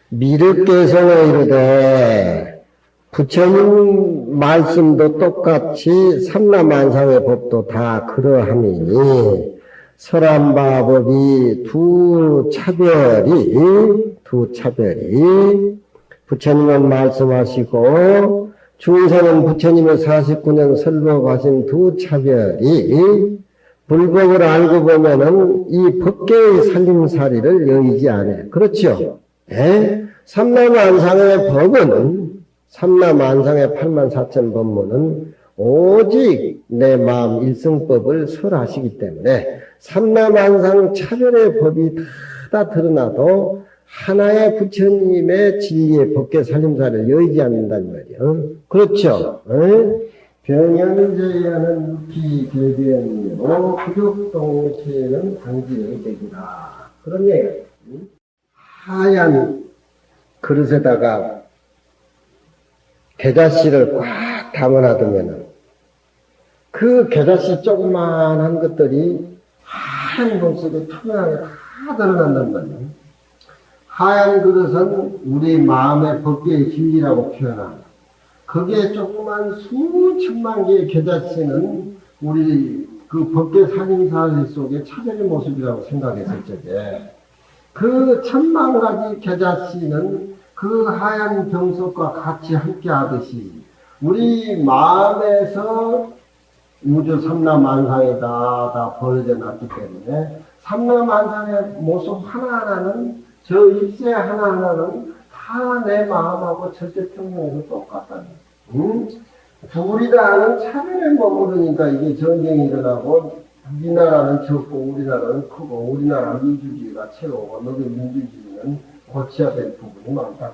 미륵계성에 이르되 부처님 말씀도 똑같이 삼라만상의 법도 다 그러함이니 설한바법이 두 차별이 부처님은 말씀하시고 중생은 부처님의 49년 설법하신 두 차별이 불법을 알고 보면은 이 법계의 살림살이를 여의지 않아요. 그렇죠? 예? 삼라만상의 법은 삼라만상의 84,000법문은 오직 내 마음 일승법을 설하시기 때문에 삼라만상 차별의 법이 다 드러나도 하나의 부처님의 진리의 법계 살림살이를 여의지 않는다는 말이에요. 그렇죠? 병현제에는 유피계변이요 부족동체에는 당지의백이다. 그런 얘기예요. 하얀 그릇에다가 겨자씨를 꽉 담아놔두면은 그 겨자씨 조그만한 것들이 하얀 공속에 투명하게 다 드러난단 말이에요. 하얀 그릇은 우리 마음의 법계의 진리라고 표현합니다. 거기에 조그만 수천만 개의 겨자씨는 우리 그 법계 살림살 속의 차별의 모습이라고 생각했을 적에 그 1000만 가지 겨자씨는 그 하얀 병석과 같이 함께 하듯이 우리 마음에서 우주 삼라만상에다 다 벌어져 놨기 때문에 삼라만상의 모습 하나하나는 저 입새 하나하나는 다 내 마음하고 절대평면에서 똑같다는 둘이 다 하는 차별에 머무르니까 이게 전쟁이 일어나고 우리나라는 적고 우리나라는 크고 우리나라 민주주의가 최고고 너희 민주주의는 고쳐야 될 부분이 많다.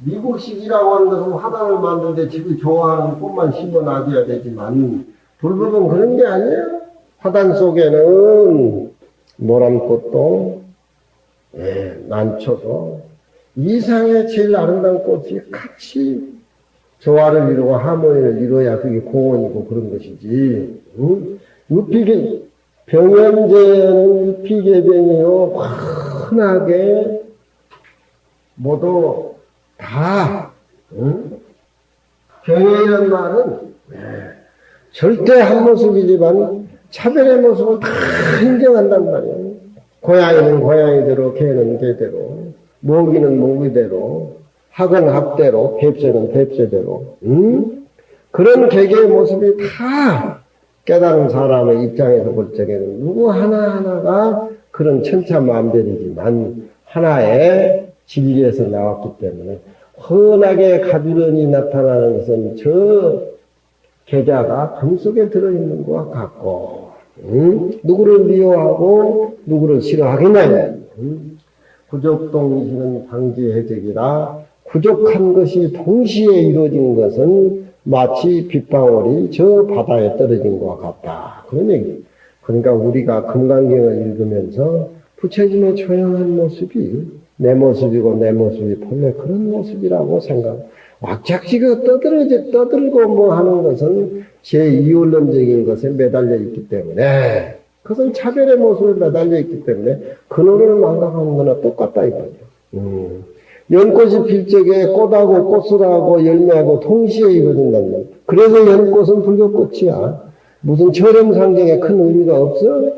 미국식이라고 하는 것은 화단을 만드는데 지금 좋아하는 꽃만 심어 놔줘야 되지만 불법은 그런 게 아니에요. 화단 속에는 모란꽃도 난초도 이상의 제일 아름다운 꽃이 같이 조화를 이루고 하모니를 이루어야 그게 공원이고 그런 것이지. 병현제는 유피계변이요 환하게 모두 다 병현이라는 말은 절대 한 모습이지만 차별의 모습을 다 인정한단 말이에요. 고양이는 고양이대로 개는 개대로 모기는 모기대로 학은 학대로 뱁새는 뱁새대로 그런 개개의 모습이 다 깨달은 사람의 입장에서 볼 적에는 누구 하나하나가 그런 천차만별이지만 하나의 진리에서 나왔기 때문에 흔하게 가지런히 나타나는 것은 저 계자가 금 속에 들어있는 것과 같고 누구를 미워하고 누구를 싫어하겠냐. 구족동이시는 방지해적이라 구족한 것이 동시에 이루어진 것은 마치 빗방울이 저 바다에 떨어진 것과 같다. 그런 얘기예요. 그러니까 우리가 금강경을 읽으면서 부처님의 조용한 모습이 내 모습이고 내 모습이 본래 그런 모습이라고 생각. 왁작지가 떠들고 뭐 하는 것은 제 이원론적인 것에 매달려 있기 때문에 그것은 차별의 모습에 매달려 있기 때문에 근원을 망각하는 거나 똑같다 이거죠. 연꽃이 필 적에 꽃하고 꽃술하고 열매하고 동시에 이루어진단 말이야. 그래서 연꽃은 불교꽃이야. 무슨 철형상징에 큰 의미가 없어.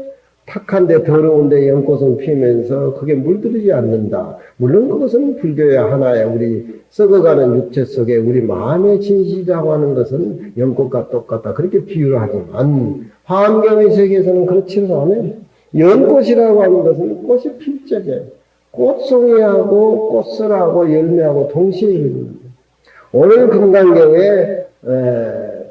탁한데 더러운데 연꽃은 피면서 그게 물들이지 않는다. 물론 그것은 불교의 하나의 우리 썩어가는 육체 속에 우리 마음의 진실이라고 하는 것은 연꽃과 똑같다. 그렇게 비유를 하지만 화엄경의 세계에서는 그렇지는 않아요. 연꽃이라고 하는 것은 꽃이 필 적에 꽃송이하고 꽃술하고 열매하고 동시에 이루어집니다. 오늘 금강경에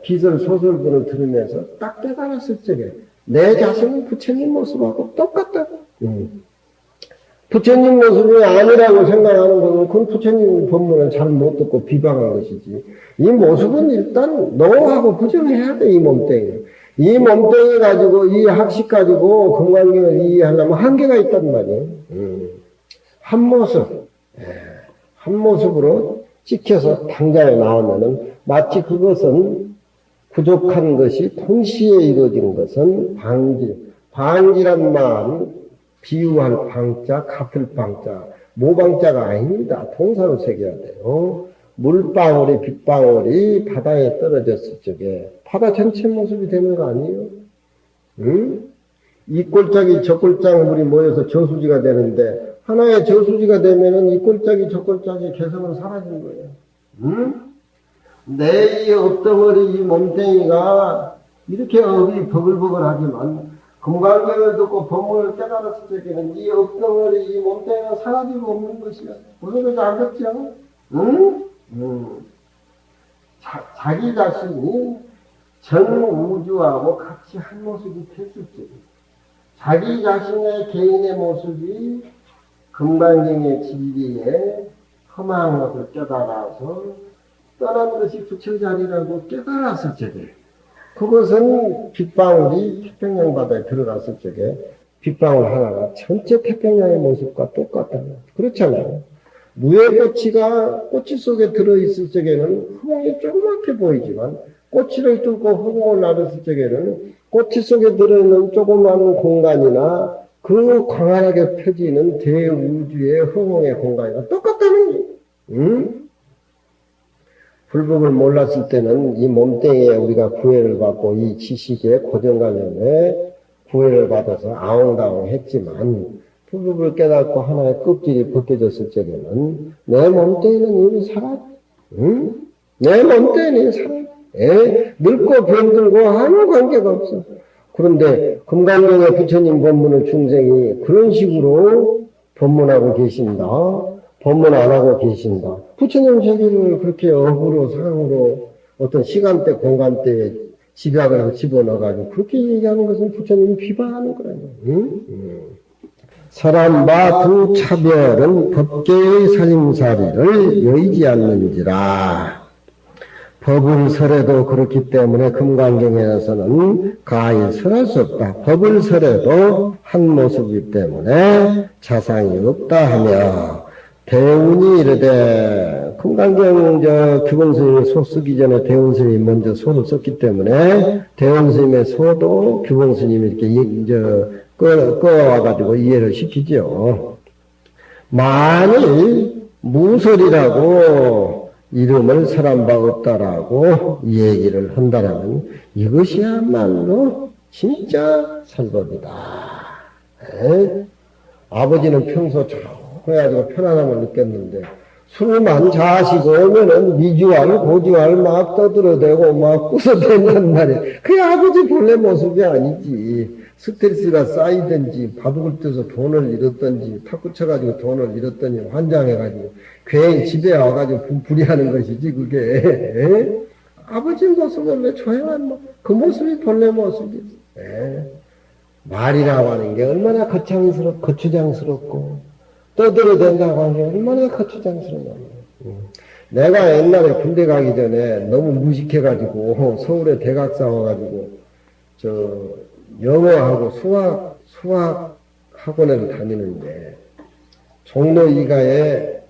기설 소설분을 들으면서 딱 깨달았을 적에 내 자신은 부처님 모습하고 똑같다고. 부처님 모습이 아니라고 생각하는 것은 그건 부처님 법문을 잘 못 듣고 비방한 것이지. 이 모습은 일단 너하고 부정해야 돼, 이 몸뚱이. 이 몸뚱이 가지고, 이 학식 가지고 금강경을 이해하려면 한계가 있단 말이에요. 한 모습으로 찍혀서 당장에 나오면은 마치 그것은 부족한 것이 동시에 이루어진 것은 방지. 방지란 말은 비유할 방자, 같을 방자. 모방자가 아닙니다. 동사로 새겨야 돼요. 물방울이 빗방울이 바다에 떨어졌을 적에 바다 전체 모습이 되는 거 아니에요? 응? 이 꼴짝이 저 꼴짝 물이 모여서 저수지가 되는데 하나의 저수지가 되면은 이 꼴짝이 저 꼴짝이 개성은 사라진 거예요. 응? 내 이 업덩어리 이 몸뚱이가 이렇게 업이 버글버글하지만 금강경을 듣고 법문을 깨달았을 적에는 이 업덩어리 이 몸뚱이가 사라지고 없는 것이야. 무슨 건지 알겠죠? 응? 자기 자신이 전 우주하고 같이 한 모습이 됐을 때 자기 자신의 개인의 모습이 금강경의 진리에 험한 것을 깨달아서 떠난 것이 부처 자리라고 깨달았을 적에 그것은 빗방울이 태평양 바다에 들어갔을 적에 빗방울 하나가 전체 태평양의 모습과 똑같다는 거죠. 그렇잖아요. 무의 꼬치 속에 들어있을 적에는 흠이 조그맣게 보이지만 꼬치를 뚫고 흠을 나눴을 적에는 꼬치 속에 들어있는 조그마한 공간이나 그 광활하게 펴지는 대우주의 허공의 공간이나 똑같다는 거예요. 응? 불법을 몰랐을 때는 이 몸뚱이에 우리가 구애를 받고 이 지식에 고정관념에 구애를 받아서 아웅다웅 했지만 불법을 깨닫고 하나의 껍질이 벗겨졌을 적에는 내 몸뚱이는 이미 살았. 응? 내 몸뚱이는 살았. 늙고 병들고 아무 관계가 없어. 그런데 금강경의 부처님 법문을 중생이 그런 식으로 법문하고 계신다. 법문 안 하고 계신다. 부처님 자기를 그렇게 업으로 상으로 어떤 시간대 공간대에 집약을 집어넣어가지고 그렇게 얘기하는 것은 부처님이 비방하는 거라요. 응? 사람과 두 차별은 법계의 살림살이를 여의지 않는지라. 법을 설해도 그렇기 때문에 금강경에서는 가히 설할 수 없다. 법을 설해도 한 모습이기 때문에 자상이 없다 하며 대운이 이르되 금강경 규봉스님이 소 쓰기 전에 대운스님이 먼저 소를 썼기 때문에 대운스님의 소도 규봉스님이 이렇게 꺼와가지고 이해를 시키죠. 만일 무설이라고 이름을 설한 바 없다라고 얘기를 한다라면 이것이야말로 진짜 설법이다. 아버지는 평소 조용해가지고 편안함을 느꼈는데 술만 자시고 오면은 미주알 고주알 막 떠들어대고 막 웃어댄단 말이야. 그게 아버지 본래 모습이 아니지. 스트레스가 쌓이든지 바둑을 떠서 돈을 잃었든지 탁구 쳐가지고 돈을 잃었든지 환장해가지고 괜히 집에 와가지고 분풀이하는 것이지 그게. 아버지 모습은 왜 조용한 그 모습이 본래 모습이지. 말이라고 하는 게 얼마나 거추장스럽고 떠들어댄다고 하는 게 얼마나 거추장스러워. 내가 옛날에 군대 가기 전에 너무 무식해가지고 서울에 대학사 와가지고 영어하고 수학 학원을 다니는데 종로 이가에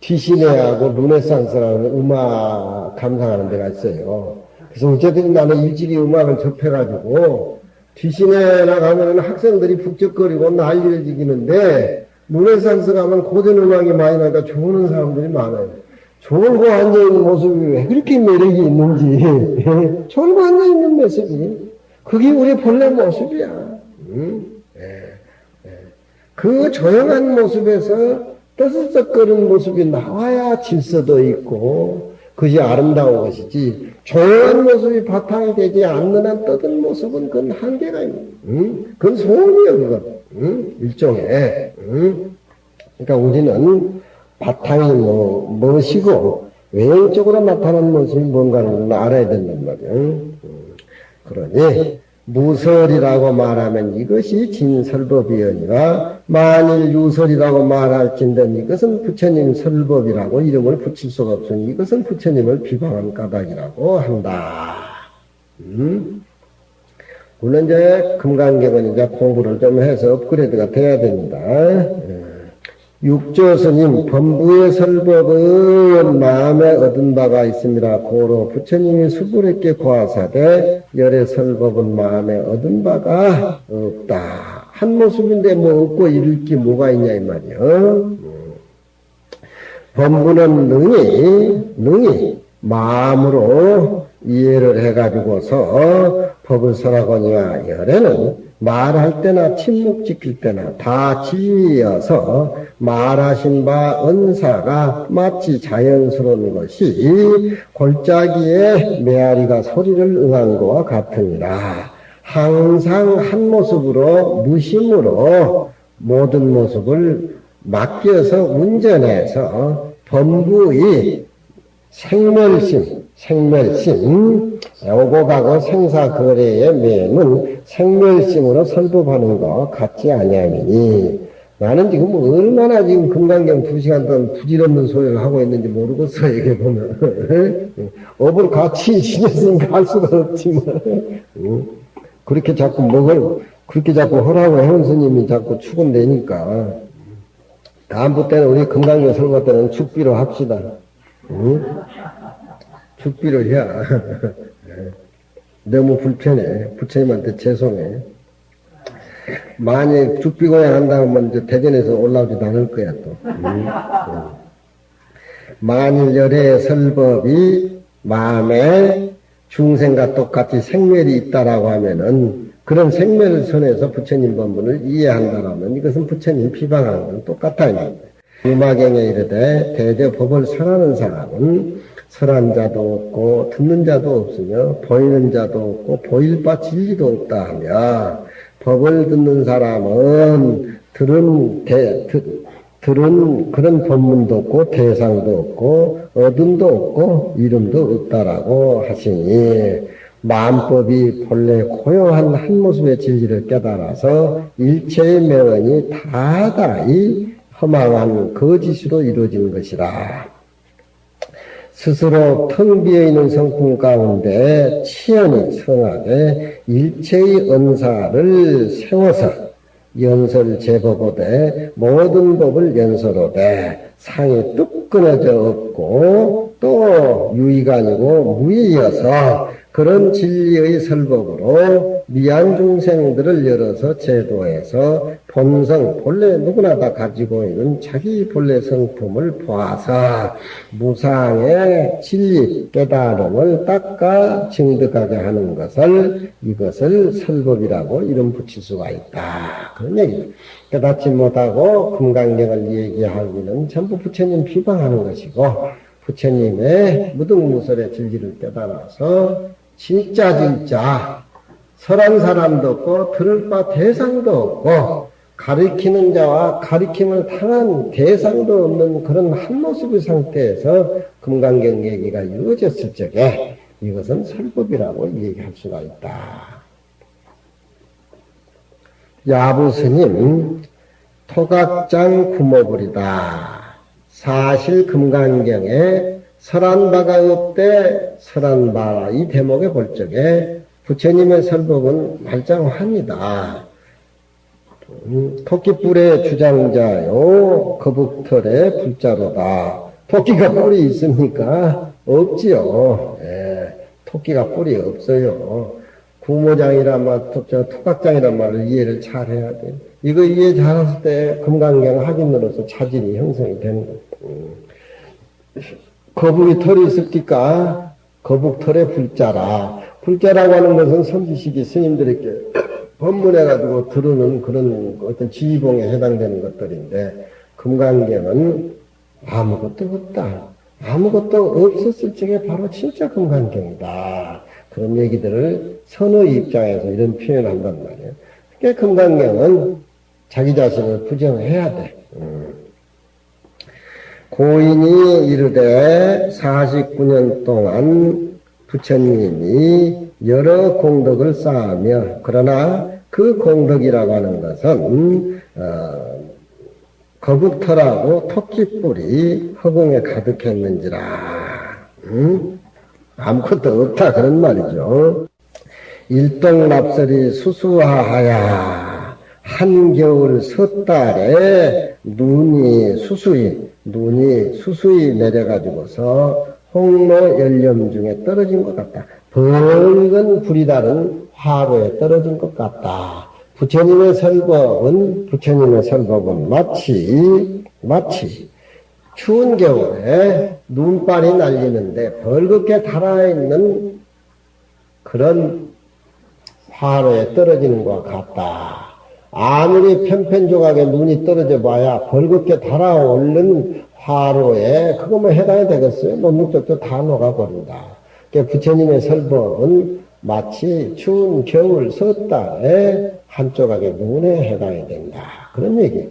디시네하고 르네상스라는 음악 감상하는 데가 있어요. 그래서 어쨌든 나는 일찍이 음악을 접해가지고 디시네나 가면은 학생들이 북적거리고 난리를 지기는데 르네상스 가면 고전 음악이 많이 나니까 좋아하는 사람들이 많아요. 졸고 앉아있는 모습이 왜 그렇게 매력이 있는지 졸고 앉아있는 모습이 그게 우리 본래 모습이야. 그 조용한 모습에서 떠들썩거리는 모습이 나와야 질서도 있고 그것이 아름다운 것이지 조용한 모습이 바탕이 되지 않는 한 떠든 모습은 그건 한계가 있는 그건 소음이야 그건 일종의 그러니까 우리는 바탕이 무엇이고 외형적으로 나타나는 모습이 뭔가를 알아야 된단 말이야. 그러니 무설이라고 말하면 이것이 진설법이여니와 만일 유설이라고 말할진된 이것은 부처님 설법이라고 이름을 붙일 수가 없으니 이것은 부처님을 비방한 까닭이라고 한다. 물론 이제 금강경은 이제 공부를 좀 해서 업그레이드가 돼야 됩니다. 육조스님 범부의 설법은 마음에 얻은 바가 있습니다. 고로 부처님이 수불했게 고하사대 열의 설법은 마음에 얻은 바가 없다. 한 모습인데 뭐 없고 이룰 게 뭐가 있냐 이 말이요. 범부는 능히 마음으로 이해를 해가지고서 법을 설하거니와 열애는 말할 때나 침묵 지킬 때나 다 진리여서 말하신 바 은사가 마치 자연스러운 것이 골짜기에 메아리가 소리를 응한 것과 같으니라. 항상 한 모습으로 무심으로 모든 모습을 맡겨서 운전해서 범부의 생멸심, 오고 가고 생사거래의 매는 생멸심으로 설법하는 것 같지 아니하니 나는 지금 얼마나 지금 금강경 2시간 동안 부질없는 소리를 하고 있는지 모르겠어. 이게 보면 업을 같이 지냈으니까 할 수가 없지만 그렇게 자꾸 허라고 해온 스님이 자꾸 축은내니까 다음부 때는 우리 금강경 설교 때는 죽비로 합시다. 죽비로 해야 너무 불편해. 부처님한테 죄송해. 만약 죽비고양 한다면 이제 대전에서 올라오지도 않을 거야 또. 만일 열의 설법이 마음에 중생과 똑같이 생멸이 있다라고 하면은 그런 생멸을 선해서 부처님 법문을 이해한다라면 이것은 부처님 비방하는 건 똑같아. 유마경에 이르되 대대 법을 설하는 사람은 설한 자도 없고 듣는 자도 없으며 보이는 자도 없고 보일 바 진리도 없다 하며 법을 듣는 사람은 들은 그런 법문도 없고 대상도 없고 어둠도 없고 이름도 없다라고 하시니 마음법이 본래 고요한 한 모습의 진리를 깨달아서 일체의 명언이 다다이 허망한 거짓으로 이루어지는 것이라. 스스로 텅 비어있는 성품 가운데 치연히 성하게 일체의 은사를 세워서 연설 제법오되 모든 법을 연설오되 상이 뚝 끊어져 없고 또 유의가 아니고 무의여서 그런 진리의 설법으로 미양중생들을 열어서 제도해서 본성, 본래 누구나 다 가지고 있는 자기 본래 성품을 보아서 무상의 진리 깨달음을 닦아 증득하게 하는 이것을 설법이라고 이름 붙일 수가 있다. 그런 얘기죠. 깨닫지 못하고 금강경을 얘기하기는 전부 부처님 비방하는 것이고 부처님의 무등무설의 진리를 깨달아서 진짜 설한 사람도 없고 들을 바 대상도 없고 가리키는 자와 가리킴을 당한 대상도 없는 그런 한 모습의 상태에서 금강경 얘기가 이루어졌을 적에 이것은 설법이라고 얘기할 수가 있다. 야부스님 토각장 구모불이다. 사실 금강경에 설한 바가 없대 설한 바 이 대목에 볼 적에 부처님의 설법은 말짱합니다. 토끼뿔의 주장자요 거북털의 불자로다. 토끼가 뿔이 있습니까? 없지요. 토끼가 뿔이 없어요. 구모장이란 말, 토각장이란 말을 이해를 잘 해야 돼. 이거 이해 잘했을 때 금강경 확인으로서 차질이 형성이 되는 거예요. 거북이 털이 있을까? 거북털의 불자라. 불자라고 하는 것은 선지식이 스님들에게 법문해가지고 들으는 그런 어떤 지휘봉에 해당되는 것들인데, 금강경은 아무것도 없다. 아무것도 없었을 적에 바로 진짜 금강경이다. 그런 얘기들을 선의 입장에서 이런 표현을 한단 말이에요. 그러니까 금강경은 자기 자신을 부정해야 돼. 고인이 이르되 49년 동안 부처님이 여러 공덕을 쌓으며 그러나 그 공덕이라고 하는 것은 거북털하고 토끼뿔이 허공에 가득했는지라 아무것도 없다 그런 말이죠. 일동납설이 수수하하야 한겨울 섣달에 눈이 수수히 내려가지고서 홍로 연렴 중에 떨어진 것 같다. 벌건 불이 다른 화로에 떨어진 것 같다. 부처님의 설법은 마치 추운 겨울에 눈발이 날리는데 벌겋게 달아있는 그런 화로에 떨어지는 것과 같다. 아무리 편편조각에 눈이 떨어져 봐야 벌겋게 달아오른 화로에 그것만 해당이 되겠어요? 녹는 쪽도 다 녹아버린다. 그러니까 부처님의 설법은 마치 추운 겨울 섣달에 한 조각의 눈에 해당이 된다. 그런 얘기.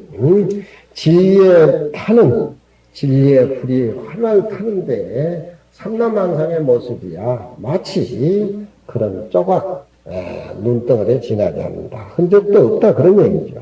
진리의 불이 활활 타는데 삼라만상의 모습이야. 마치 그런 조각 눈덩어리에 지나지 않는다. 흔적도 없다. 그런 얘기죠.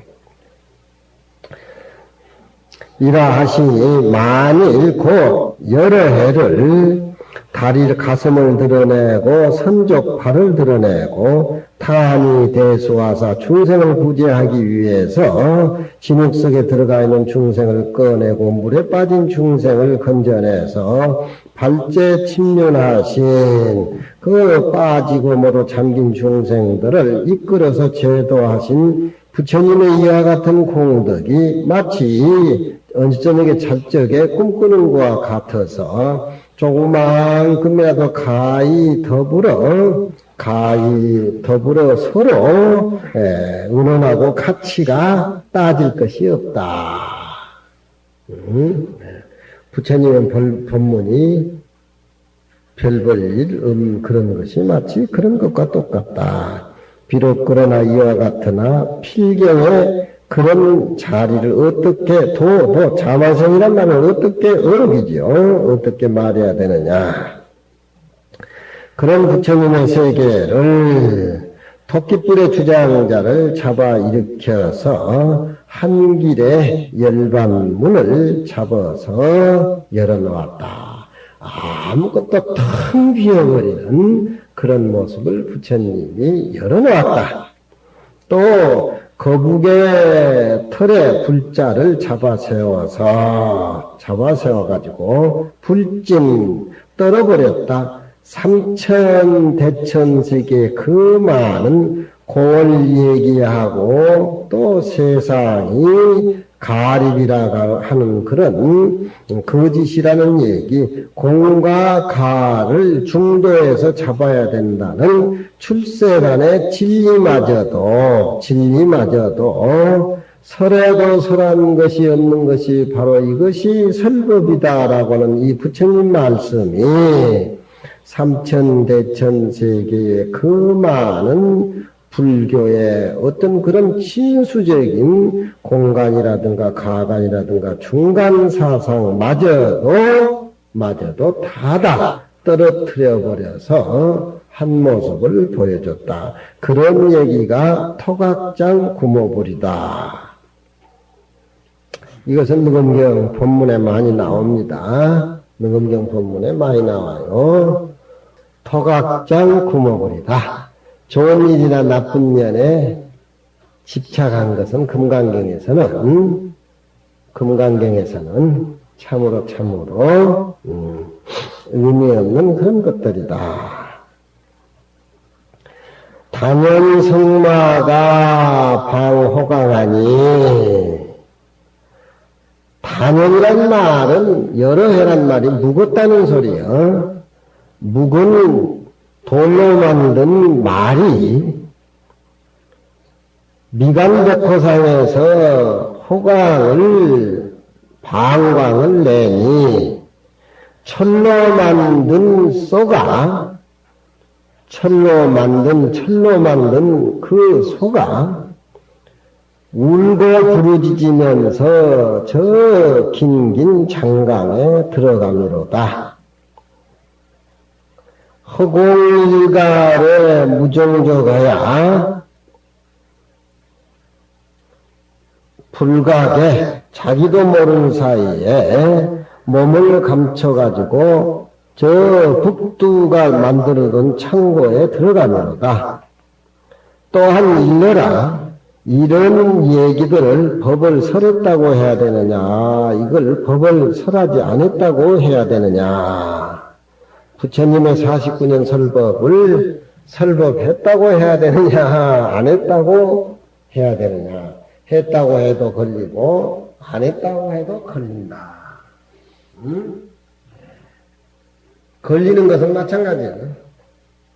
이러하시니 만일 곧 여러 해를 다리 가슴을 드러내고 선족 발을 드러내고 타니 대수하사 중생을 구제하기 위해서 진흙 속에 들어가 있는 중생을 꺼내고 물에 빠진 중생을 건져내서 발제 침륜하신 그 빠지고 모두 잠긴 중생들을 이끌어서 제도하신 부처님의 이와 같은 공덕이 마치 언제저녁에 잘적에 꿈꾸는 것과 같아서 조그만큼이라도 가히 더불어 서로 의논하고 가치가 따질 것이 없다. 부처님의 법문이 별볼일 그런 것이 마치 그런 것과 똑같다. 비록 그러나 이와 같으나 필경에 그런 자리를 어떻게 자만성이란 말은 어떻게 어록이지요. 어떻게 말해야 되느냐. 그런 부처님의 세계를 토끼뿔의 주장자를 잡아 일으켜서 한 길에 열반문을 잡아서 열어놓았다. 아무것도 텅 비어버리는 그런 모습을 부처님이 열어놓았다. 또 거북의 털에 불자를 잡아 세워가지고 불진 떨어버렸다. 삼천대천세계 그 많은 공을 얘기하고 또 세상이 가립이라고 하는 그런 거짓이라는 얘기, 공과 가를 중도에서 잡아야 된다는 출세간의 진리마저도 설에도 설한 것이 없는 것이 바로 이것이 설법이다라고는 이 부처님 말씀이 삼천대천세계의 그 많은 불교의 어떤 그런 진수적인 공간이라든가 가간이라든가 중간 사상마저도 다 떨어뜨려 버려서 한 모습을 보여줬다. 그런 얘기가 토각장 구모불이다. 이것은 능엄경 본문에 많이 나옵니다. 능엄경 본문에 많이 나와요. 토각장 구모불이다. 좋은 일이나 나쁜 년에 집착한 것은 금강경에서는 참으로 의미 없는 그런 것들이다. 단연성마가 방호강하니, 단연이란 말은 여러 해란 말이 묵었다는 소리요. 묵은 돌로 만든 말이 미강백호상에서 방광을 내니 철로 만든 그 소가 울고 부르짖으면서 저 긴긴 장강에 들어가미로다. 허공일갈에 무정적어야 불가게 자기도 모르는 사이에 몸을 감춰가지고 저 북두가 만들어둔 창고에 들어가면다. 또한 일러라. 이런 얘기들을 법을 설했다고 해야 되느냐, 이걸 법을 설하지 않았다고 해야 되느냐. 부처님의 49년 설법을 설법했다고 해야 되느냐, 안 했다고 해야 되느냐. 했다고 해도 걸리고 안 했다고 해도 걸린다. 응? 걸리는 것은 마찬가지야.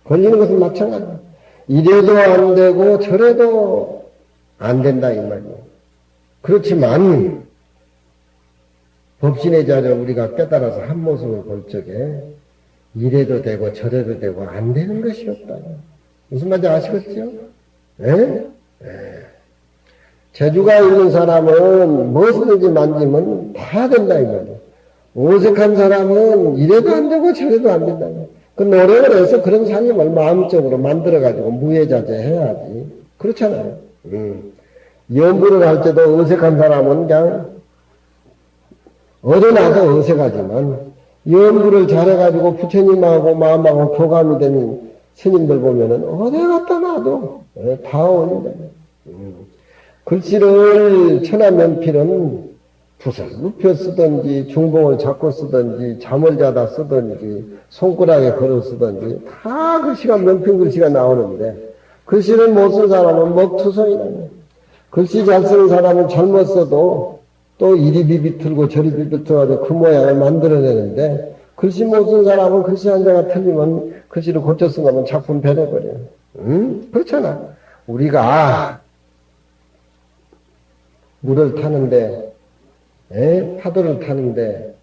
걸리는 것은 마찬가지야. 이래도 안 되고 저래도 안 된다 이 말이야. 그렇지만 법신의 자리를 우리가 깨달아서 한 모습을 볼 적에 이래도 되고 저래도 되고 안 되는 것이 없다. 무슨 말인지 아시겠죠? 예? 재주가 있는 사람은 무엇이든지 만지면 다 된다 이 말이야. 어색한 사람은 이래도 안 되고 저래도 안 된다. 그 노력을 해서 그런 삶을 마음적으로 만들어가지고 무해자재해야지. 그렇잖아요. 연구를 할 때도 어색한 사람은 그냥 얻어나서 어색하지만 연구를 잘해가지고 부처님하고 마음하고 교감이 되는 스님들 보면은 어디 갖다 놔도 다 어울린다. 글씨를 천하면필은 붓을 눕혀 쓰든지 중봉을 잡고 쓰든지 잠을 자다 쓰든지 손가락에 걸어 쓰든지 다 글씨가 명필 글씨가 나오는데 글씨를 못 쓴 사람은 먹투성이라네. 글씨 잘 쓰는 사람은 잘못 써도 또 이리 비비틀고 저리 비비틀어가지고 그 모양을 만들어내는데 글씨 못 쓴 사람은 글씨 한 자가 틀리면 글씨를 고쳐 쓰면 작품 변해버려요. 그렇잖아. 우리가 물을 타는데 파도를 타는데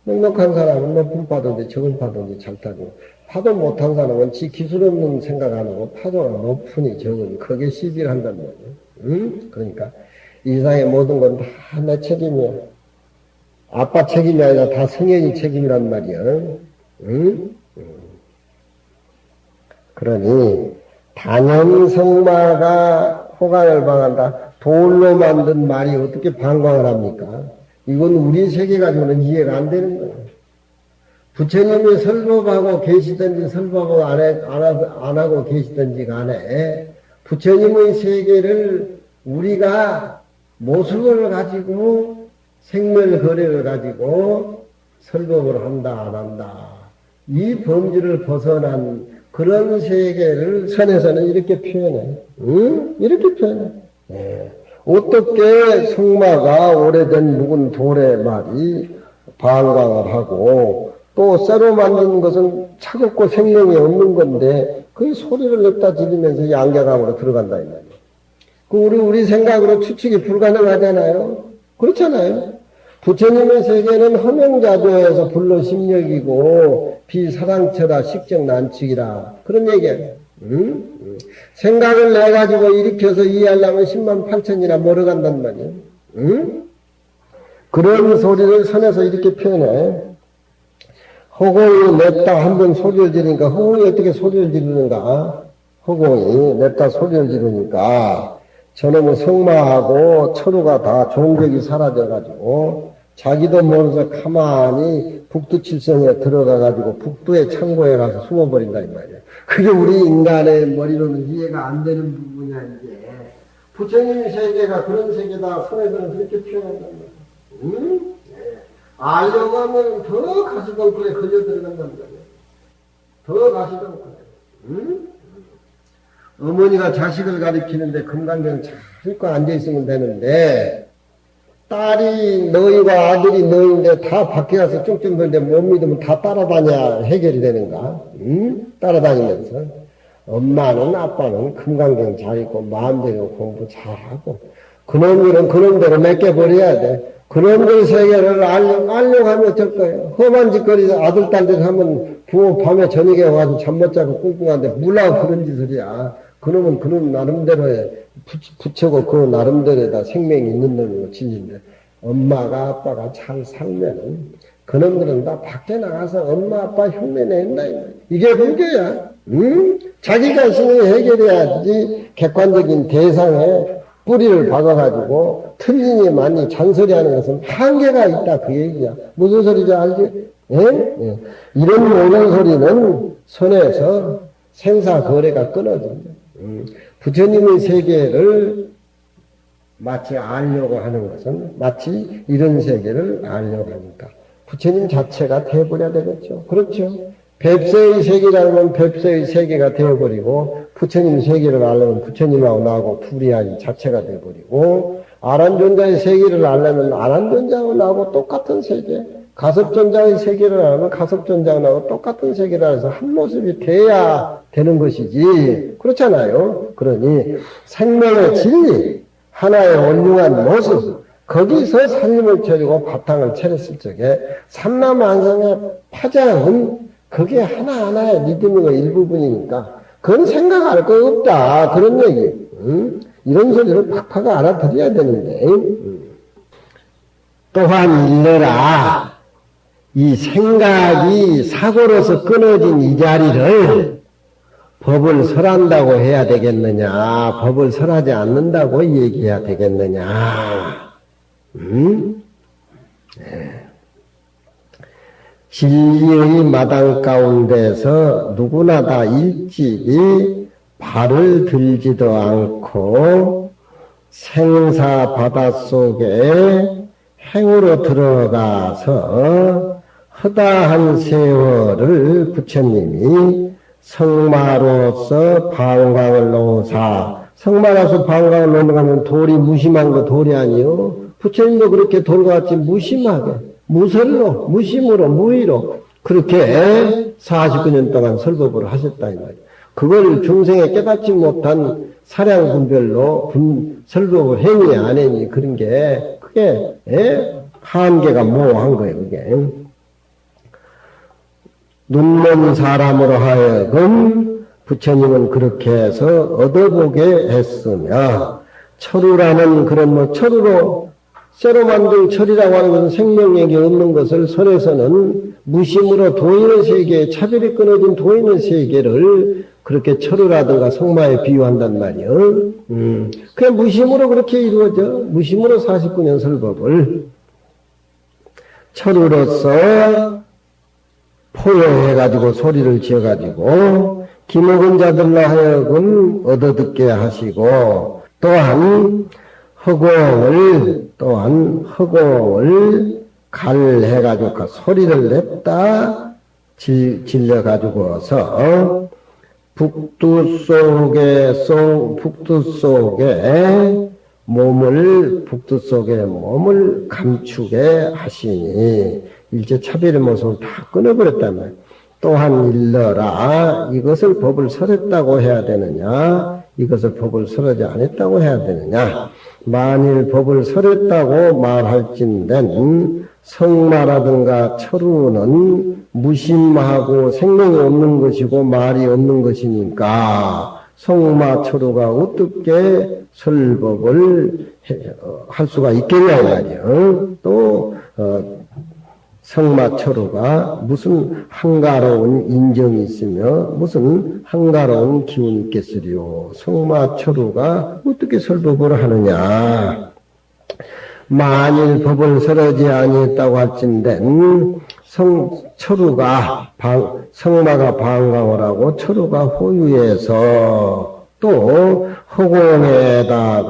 넉넉한 사람은 높은 파도인지 적은 파도인지 잘 타고 파도 못한 사람은 지 기술 없는 생각 안 하고 파도가 높으니 적으니 그게 시비를 한단 말이에요. 그러니까 이 세상의 모든 건 다 내 책임이야. 아빠 책임이 아니라 다 성현이 책임이란 말이야. 그러니 단염성마가 호강을 방한다. 돌로 만든 말이 어떻게 방광을 합니까? 이건 우리 세계 가지고는 이해가 안 되는 거예요. 부처님이 설법하고 계시든지 설법을 안 하고 계시든지 간에 부처님의 세계를 우리가 모습을 가지고 생멸거래를 가지고 설법을 한다 안 한다. 이 범주를 벗어난 그런 세계를 선에서는 이렇게 표현해. 이렇게 표현해. 어떻게 성마가 오래된 묵은 돌의 말이 방광을 하고 또 쇠로 만든 것은 차갑고 생명이 없는 건데 그 소리를 냈다 지르면서 양계감으로 들어간다 이 말이에요. 그 우리 생각으로 추측이 불가능하잖아요. 그렇잖아요. 부처님의 세계는 허명자조에서 불로 심력이고 비사랑처라 식정난측이라 그런 얘기예요. 생각을 내가지고 일으켜서 이해하려면 10만 8천이나 멀어간단 말이에요. 그런 소리를 선에서 이렇게 표현해. 허공이 냈다 한번 소리를 지르니까 허공이 어떻게 소리를 지르는가? 허공이 냈다 소리를 지르니까 저놈의 성마하고 철우가 다 종격이 사라져가지고 자기도 모르면서 가만히 북두칠성에 들어가가지고 북두의 창고에 가서 숨어버린다 이 말이에요. 그게 우리 인간의 머리로는 이해가 안 되는 부분이야 이제. 부처님의 세계가 그런 세계다 손에서는 그렇게 표현한단 말이에요. 알려고 하면 더 가시덩굴에 걸려 들어간단 말이에요. 더 가시덩굴에. 어머니가 자식을 가리키는데 금강경 잘 읽고 앉아있으면 되는데 딸이 너희와 아들이 너희인데 다 밖에 가서 쭉쭉 건데 못 믿으면 다 따라다녀야 해결이 되는가? 따라다니면서 엄마는 아빠는 금강경 잘 읽고 마음대로 공부 잘하고 그놈들은 그놈대로 맡겨버려야 돼. 그놈들 세계를 알려고 하면 어쩔 거예요. 험한 짓거리 아들 딸들 하면 부모 밤에 저녁에 와서 잠 못 자고 꿍꿍한데 몰라 그런 짓을이야. 그놈은 그놈 나름대로에 부처고 그 나름대로에다 생명이 있는 놈이고 진인데 엄마가 아빠가 잘 살면은 그놈들은 다 밖에 나가서 엄마 아빠 흉내낸다. 이게 불교야. 자기 자신이 해결해야지 객관적인 대상에 뿌리를 박아가지고 틀리니 많이 잔소리하는 것은 한계가 있다 그 얘기야. 무슨 소리인지 알지? 예? 이런 모든 소리는 선에서 생사거래가 끊어진다. 부처님의 세계를 마치 알려고 하는 것은 마치 이런 세계를 알려고 하니까 부처님 자체가 돼버려야 되겠죠. 그렇죠. 뱁새의 세계라면 뱁새의 세계가 되어버리고, 부처님 세계를 알려면 부처님하고 나하고 둘이 아니 자체가 되어버리고, 아란존자의 세계를 알려면 아란존자하고 나하고 똑같은 세계, 가섭존자의 세계를 알면 가섭존자하고 나하고 똑같은 세계라 해서 한 모습이 돼야 되는 것이지. 그렇잖아요. 그러니 생명의 진리, 하나의 온융한 모습, 거기서 살림을 차리고 바탕을 차렸을 적에 삼라만상의 파장은 그게 하나하나의 리듬의 일부분이니까 그건 생각할 거 없다. 그런 얘기. 이런 소리를 팍팍 알아들어야 되는데. 또한 일러라. 이 생각이 사고로서 끊어진 이 자리를 법을 설한다고 해야 되겠느냐, 법을 설하지 않는다고 얘기해야 되겠느냐. 진리의 마당 가운데서 누구나 다 일찍이 발을 들지도 않고 생사 바닷속에 행으로 들어가서 허다한 세월을 부처님이 성마로서 방광을 놓으사, 성마로서 방광을 놓으면 돌이 무심한 거 돌이 아니요. 부처님도 그렇게 돌같이 무심하게, 무설로, 무심으로, 무의로 그렇게 49년 동안 설법을 하셨다 이 말이에요. 그걸 중생에 깨닫지 못한 사량 분별로 설법을 했니 안 했니 그런 게 그게 한계가 모호한 거예요. 그게 눈먼 사람으로 하여금 부처님은 그렇게 해서 얻어보게 했으며, 철우라는 그런 철우로 쇠로 만든 철이라고 하는 것은 생명력이 없는 것을 설에서는 무심으로 도인의 세계, 차별이 끊어진 도인의 세계를 그렇게 철우라든가 성마에 비유한단 말이요. 그냥 무심으로 그렇게 이루어져. 무심으로 49년 설법을 철우로서 포효해가지고 소리를 지어가지고 기목은 자들로 하여금 얻어듣게 하시고, 또한 허공을 갈해가지고 소리를 냈다 질려가지고서 북두 속에 몸을 감추게 하시니 일제 차별의 모습을 다 끊어버렸단 말이에요. 또한 일러라. 이것을 법을 설했다고 해야 되느냐, 이것을 법을 설하지 않았다고 해야 되느냐. 만일 법을 설했다고 말할진된 성마라든가 철우는 무심하고 생명이 없는 것이고 말이 없는 것이니까 성마 철우가 어떻게 설법을 할 수가 있겠냐 말이에요. 또 성마 철우가 무슨 한가로운 인정이 있으며 무슨 한가로운 기운이 있겠으리요. 성마 철우가 어떻게 설법을 하느냐. 만일 법을 설하지 아니했다고 할진된 성마가 방광을 하고 철우가 호유해서 또 허공에다가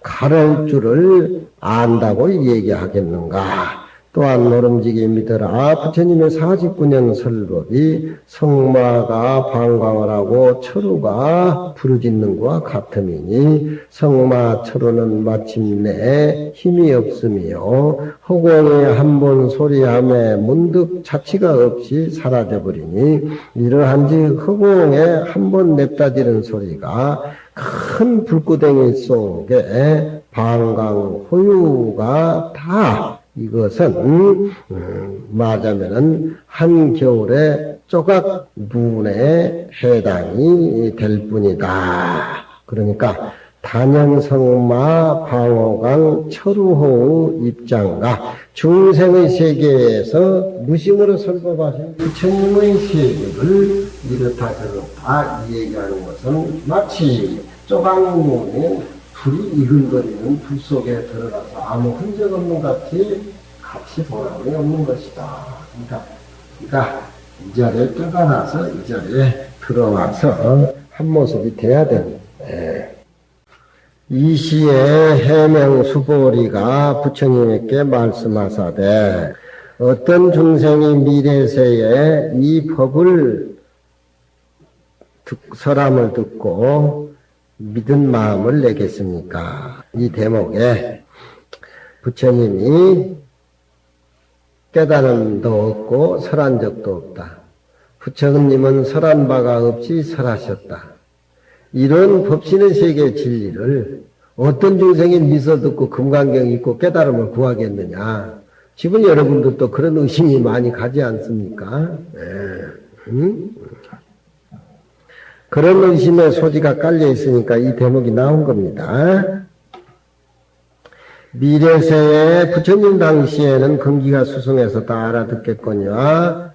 가를 줄을 안다고 얘기하겠는가. 또한 노름지게 믿어라. 부처님의 49년 설법이 성마가 방광을 하고 철우가 부르짖는 것과 같음이니 성마 철우는 마침내 힘이 없으며 허공에 한 번 소리함에 문득 자취가 없이 사라져버리니 이러한즉 허공에 한 번 냅다지는 소리가 큰 불구덩이 속에 방광 호유가 다 이것은 말하자면은 한겨울에 조각 눈에 해당이 될 뿐이다. 그러니까 단연성마 방호강 철우호의 입장과 중생의 세계에서 무심으로 설법하신 부처님의 세계를 이렇다 저렇다 얘기하는 것은 마치 조각 눈에 불이 이글거리는 불 속에 들어가서 아무 흔적 없는 같이 보람이 없는 것이다. 그러니까 이 자리에 떠나서 이 자리에 들어와서 한 모습이 돼야 됩니다. 이 시에 해명수보리가 부처님께 말씀하사되 어떤 중생이 미래세에 이 법을 설함을 듣고 믿은 마음을 내겠습니까? 이 대목에 부처님이 깨달음도 없고 설한 적도 없다. 부처님은 설한 바가 없이 설하셨다. 이런 법신의 세계의 진리를 어떤 중생이 미소 듣고 금강경 읽고 깨달음을 구하겠느냐. 지금 여러분들도 그런 의심이 많이 가지 않습니까? 그런 의심의 소지가 깔려 있으니까 이 대목이 나온 겁니다. 미래세에 부처님 당시에는 근기가 수승해서 다 알아듣겠거니와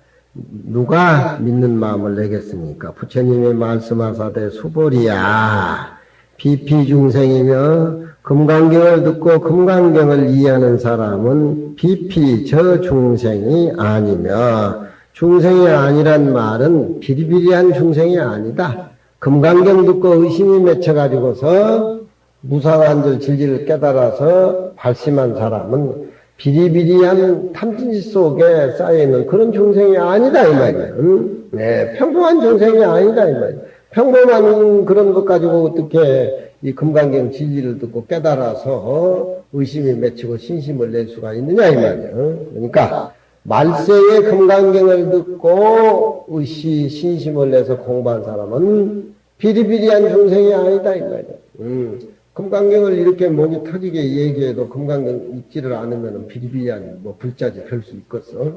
누가 믿는 마음을 내겠습니까? 부처님이 말씀하사되 수보리야 비피중생이며 금강경을 듣고 금강경을 이해하는 사람은 비피 저 중생이 아니며 중생이 아니란 말은 비리비리한 중생이 아니다. 금강경 듣고 의심이 맺혀가지고서 무상한 줄 진리를 깨달아서 발심한 사람은 비리비리한 탐진지 속에 쌓여있는 그런 중생이 아니다 이 말이에요. 네, 평범한 중생이 아니다 이 말이에요. 평범한 그런 것 가지고 어떻게 이 금강경 진리를 듣고 깨달아서 의심이 맺히고 신심을 낼 수가 있느냐 이 말이에요. 그러니까 말세에 금강경을 듣고 신심을 내서 공부한 사람은 비리비리한 중생이 아니다 이 말이에요. 금강경을 이렇게 목이 터지게 얘기해도 금강경 읽지를 않으면 비리비리한 불자지 별 수 있겠어.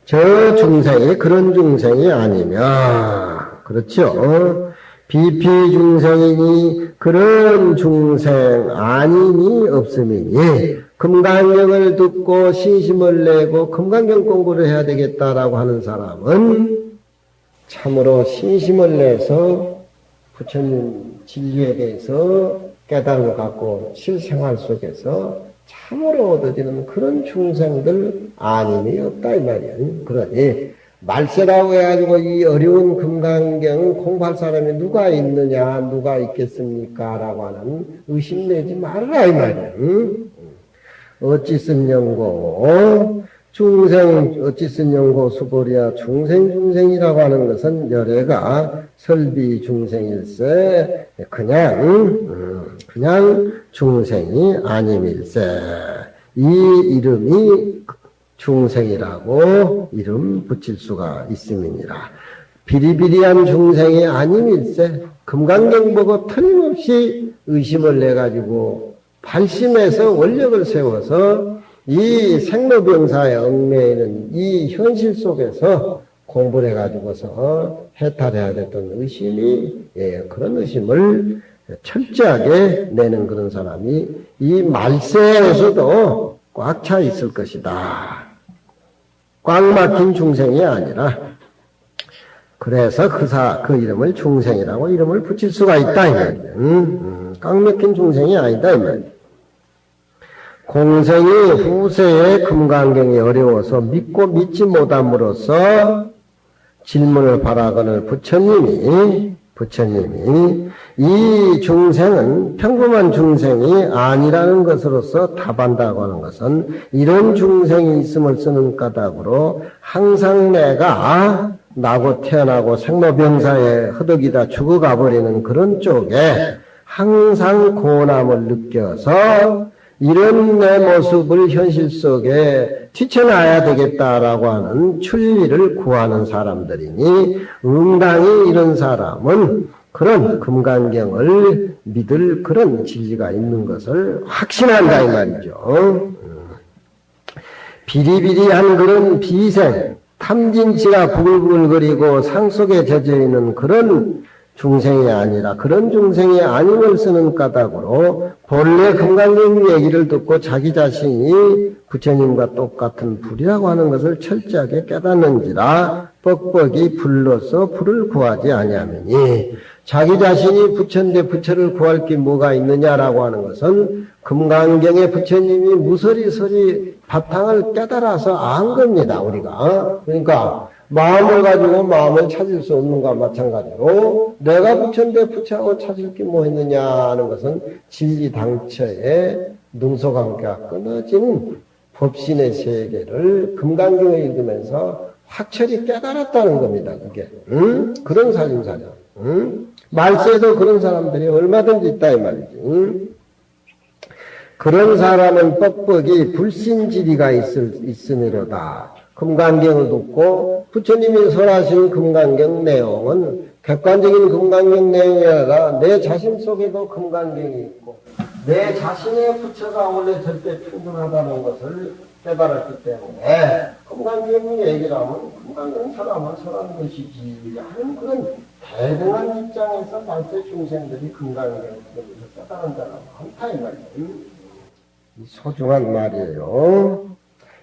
저 중생이 그런 중생이 아니며 그렇죠. 비피 중생이니 그런 중생 아니니 없음이니 금강경을 듣고 신심을 내고 금강경 공부를 해야 되겠다라고 하는 사람은 참으로 신심을 내서 부처님 진리에 대해서 깨달음을 갖고 실생활 속에서 참으로 얻어지는 그런 중생들 아님이 없다 이 말이야. 그러니 말세라고 해가지고 이 어려운 금강경 공부할 사람이 누가 있느냐 누가 있겠습니까 라고 하는 의심 내지 말아라 이 말이야. 어찌 쓴 연고 중생 어찌 쓴 연고 수보리야 중생이라고 하는 것은 열애가 설비 중생일세 그냥 중생이 아님일세 이 이름이 중생이라고 이름 붙일 수가 있음이니라. 비리비리한 중생이 아님일세 금강경 보고 틀림없이 의심을 내가지고 발심해서 원력을 세워서 이 생로병사에 얽매이는 이 현실 속에서 공부를 해가지고서 해탈해야 됐던 의심이 그런 의심을 철저하게 내는 그런 사람이 이 말세에서도 꽉 차 있을 것이다. 꽉 막힌 중생이 아니라 그래서 그 이름을 중생이라고 이름을 붙일 수가 있다 이 말이야. 꽉 막힌 중생이 아니다 이 말이야. 공생이 후세에 금강경이 어려워서 믿고 믿지 못함으로써 질문을 바라거늘 부처님이 이 중생은 평범한 중생이 아니라는 것으로서 답한다고 하는 것은 이런 중생이 있음을 쓰는 까닭으로 항상 내가 나고 태어나고 생로병사에 허덕이다 죽어가 버리는 그런 쪽에 항상 고난을 느껴서 이런 내 모습을 현실 속에 뛰쳐나야 되겠다라고 하는 출리를 구하는 사람들이니 응당히 이런 사람은 그런 금강경을 믿을 그런 진리가 있는 것을 확신한다 이 말이죠. 비리비리한 그런 비생 탐진치가 부글부글거리고 상속에 젖어있는 그런 중생이 아니라 그런 중생이 아님을 쓰는 까닭으로 본래 금강경 얘기를 듣고 자기 자신이 부처님과 똑같은 불이라고 하는 것을 철저하게 깨닫는지라 뻑뻑이 불러서 불을 구하지 아니하느니 자기 자신이 부처인데 부처를 구할 게 뭐가 있느냐라고 하는 것은 금강경에 부처님이 무서리서리 바탕을 깨달아서 안 겁니다 우리가. 그러니까 마음을 가지고 마음을 찾을 수 없는 것과 마찬가지로 내가 부처인데 부처하고 찾을 게 뭐 있느냐 하는 것은 진리 당처에 능소관계가 끊어진 법신의 세계를 금강경을 읽으면서 확철히 깨달았다는 겁니다. 그게 그런 살림살이야. 말세도 그런 사람들이 얼마든지 있다 이 말이지. 그런 사람은 뻑뻑이 불신지리가 있으니로다. 금강경을 듣고 부처님이 설하신 금강경 내용은 객관적인 금강경 내용이 아니라 내 자신 속에도 금강경이 있고 내 자신의 부처가 원래 절대 평등하다는 것을 깨달았기 때문에 금강경 얘기를 하면 금강경 사람은 설하는 것이지 하는 그런 대등한 입장에서 말세 중생들이 금강경을 깨달은 사람은 많다 이 말이에요. 소중한 말이에요.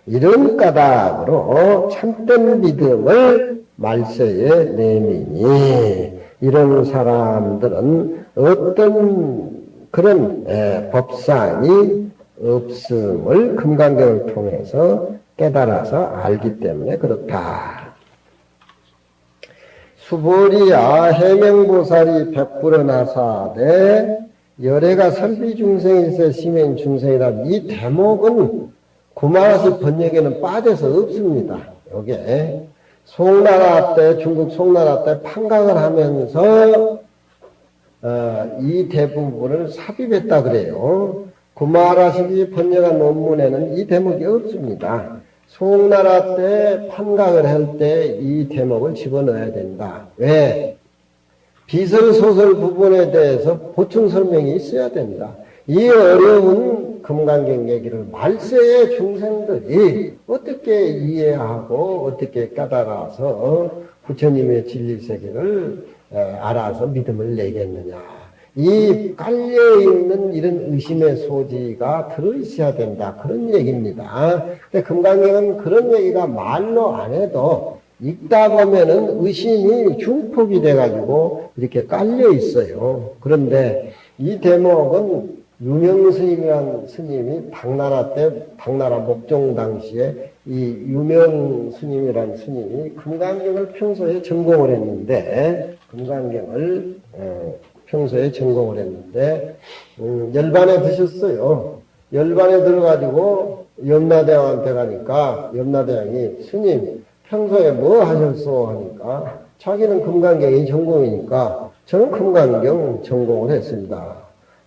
이런 까닭으로 참된 믿음을 말세에 내미니 이런 사람들은 어떤 그런 법상이 없음을 금강경을 통해서 깨달아서 알기 때문에 그렇다. 수보리야 해명보살이 백불어나사되 열애가 설비중생일세 시민중생이라 이 대목은 구마라시 번역에는 빠져서 없습니다. 요게 송나라 때 중국 송나라 때 판각을 하면서 이 대부분을 삽입했다 그래요. 구마라시 번역한 논문에는 이 대목이 없습니다. 송나라 때 판각을 할 때 이 대목을 집어넣어야 된다. 왜? 비설소설 부분에 대해서 보충 설명이 있어야 된다. 이 어려운 금강경 얘기를 말세의 중생들이 어떻게 이해하고 어떻게 깨달아서 부처님의 진리세계를 알아서 믿음을 내겠느냐. 이 깔려있는 이런 의심의 소지가 들어있어야 된다. 그런 얘기입니다. 근데 금강경은 그런 얘기가 말로 안 해도 읽다 보면은 의심이 중폭이 돼가지고 이렇게 깔려 있어요. 그런데 이 대목은 유명 스님이란 스님이 당나라 목종 당시에 이 유명 스님이란 스님이 금강경을 평소에 전공을 했는데, 열반에 드셨어요. 열반에 들어가지고 염라대왕한테 가니까 염라대왕이 스님, 평소에 뭐 하셨소? 하니까 자기는 금강경이 전공이니까 저는 금강경 전공을 했습니다.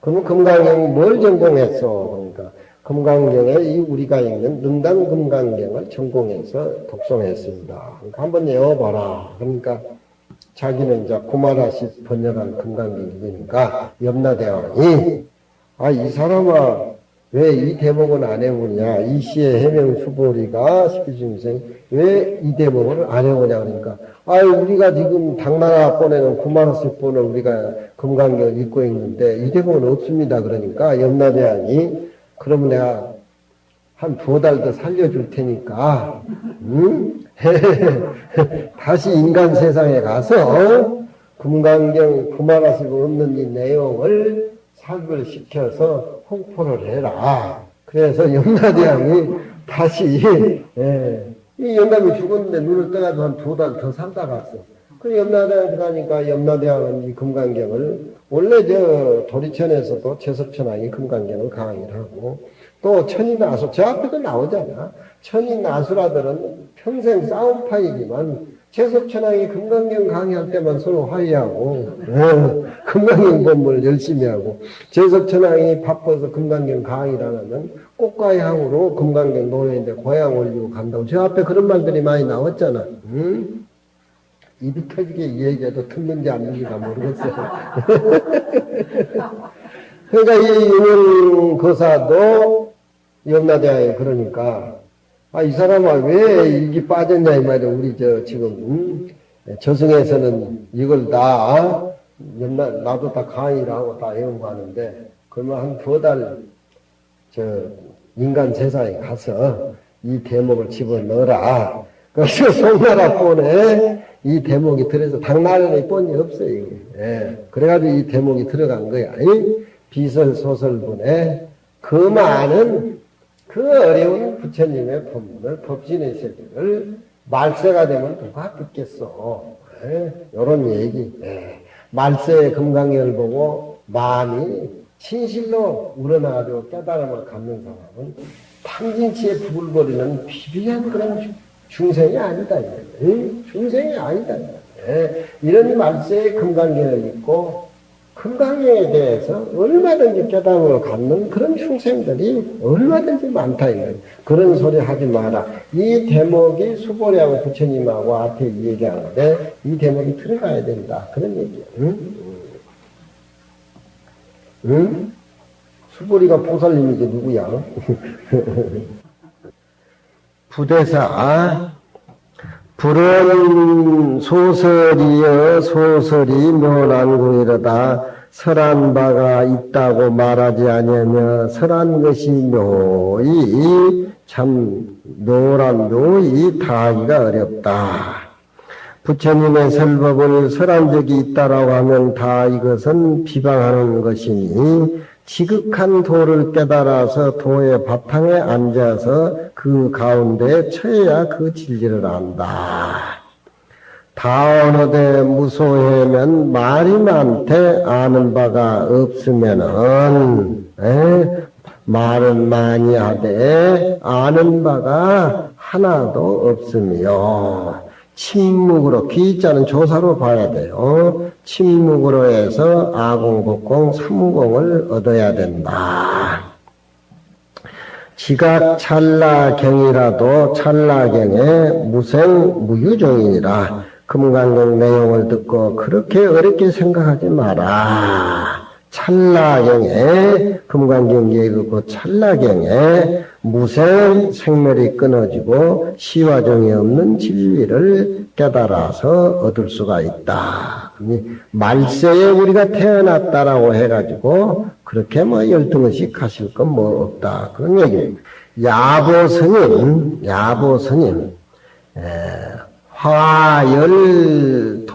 그러면 금강경이 뭘 전공했어? 그러니까 금강경에 이 우리가 읽는 능당 금강경을 전공해서 독송했습니다. 그러니까 한번 외워봐라. 그러니까 자기는 이제 구마라시 번역한 금강경이니까 염라대왕이 이 사람아 왜 이 대목은 안 해보냐? 이 시의 해명 수보리가 십비중생 왜 이 대목을 안 해보냐? 그러니까 우리가 지금 당나라 번에는 구마라시 번을 우리가 금강경을 읽고 있는데 이 대목은 없습니다. 그러니까 염라대왕이 그러면 내가 한 2달 더 살려줄 테니까 다시 인간 세상에 가서 금강경 구마라시 없는 이 내용을 삽입을 시켜서 홍포를 해라. 그래서 염라대왕이 다시 이 영감이 죽었는데 눈을 떠가지고 한 2달 더 살다 갔어. 그 염라대왕 들어가니까 염라대왕은 이 금강경을 원래 도리천에서도 제섭천왕이 금강경을 강의를 하고 또 천인아수 저 앞에도 나오잖아. 천인아수라들은 평생 싸움파이지만 제섭천왕이 금강경 강의할 때만 서로 화해하고 금강경 법문을 열심히 하고 제섭천왕이 바빠서 금강경 강의를 하면 꽃과 향으로 금강경 노래인데 고향 올리고 간다고 저 앞에 그런 말들이 많이 나왔잖아. 입이 터지게 이 얘기해도 듣는지 안 듣는지가 모르겠어요. 그러니까 이 유명거사도 염라대왕이 그러니까 이 사람아 왜 일기 빠졌냐 이 말이야. 우리 지금 저승에서는 이걸 다 나도 다 강의를 하고 다 연구하는데 그러면 한 2달 인간 세상에 가서 이 대목을 집어넣어라. 그래서 송나라 본에 이 대목이 들어서 당나라의 본이 없어요. 이게. 그래가지고 이 대목이 들어간 거야. 비설소설분에 그 많은 그 어려운 부처님의 법문을 법신의 세계를 말세가 되면 누가 듣겠어. 요런 얘기. 말세의 금강경을 보고 마음이 진실로 우러나가지고 깨달음을 갖는 사람은 다 참진치에 부글거리는 비비한 그런 중생이 아니다. 중생이 아니다. 이런 말세에 금강경을 읽고 금강경에 대해서 얼마든지 깨달음을 갖는 그런 중생들이 얼마든지 많다. 그런 소리 하지 마라. 이 대목이 수보리하고 부처님하고 앞에 얘기하는데 이 대목이 들어가야 된다. 그런 얘기예요. 응? 수보리가 보살님이지 누구야? 부대사 불은 소설이여 소설이 묘란구이로다 설한 바가 있다고 말하지 아니하며 설한 것이 묘이 참 묘란 묘이 다하기가 어렵다. 부처님의 설법을 설한 적이 있다라고 하면 다 이것은 비방하는 것이니 지극한 도를 깨달아서 도의 바탕에 앉아서 그 가운데 처해야 그 진리를 안다. 다 어느 데 무소해면 말이 많대 아는 바가 없으면은 말은 많이 하되 아는 바가 하나도 없으며 침묵으로 기자는 조사로 봐야 돼요. 침묵으로 해서 아공복공 삼공을 얻어야 된다. 지각 찰나경이라도 찰나경에 무생 무유종이니라. 금강경 내용을 듣고 그렇게 어렵게 생각하지 마라. 찰나경에 금강경기에 그 찰나경에 무생 생멸이 끊어지고 시와정이 없는 진리를 깨달아서 얻을 수가 있다. 말세에 우리가 태어났다라고 해가지고 그렇게 뭐 열등의식 하실 건 뭐 없다. 그런 얘기입니다. 야보스님 화열동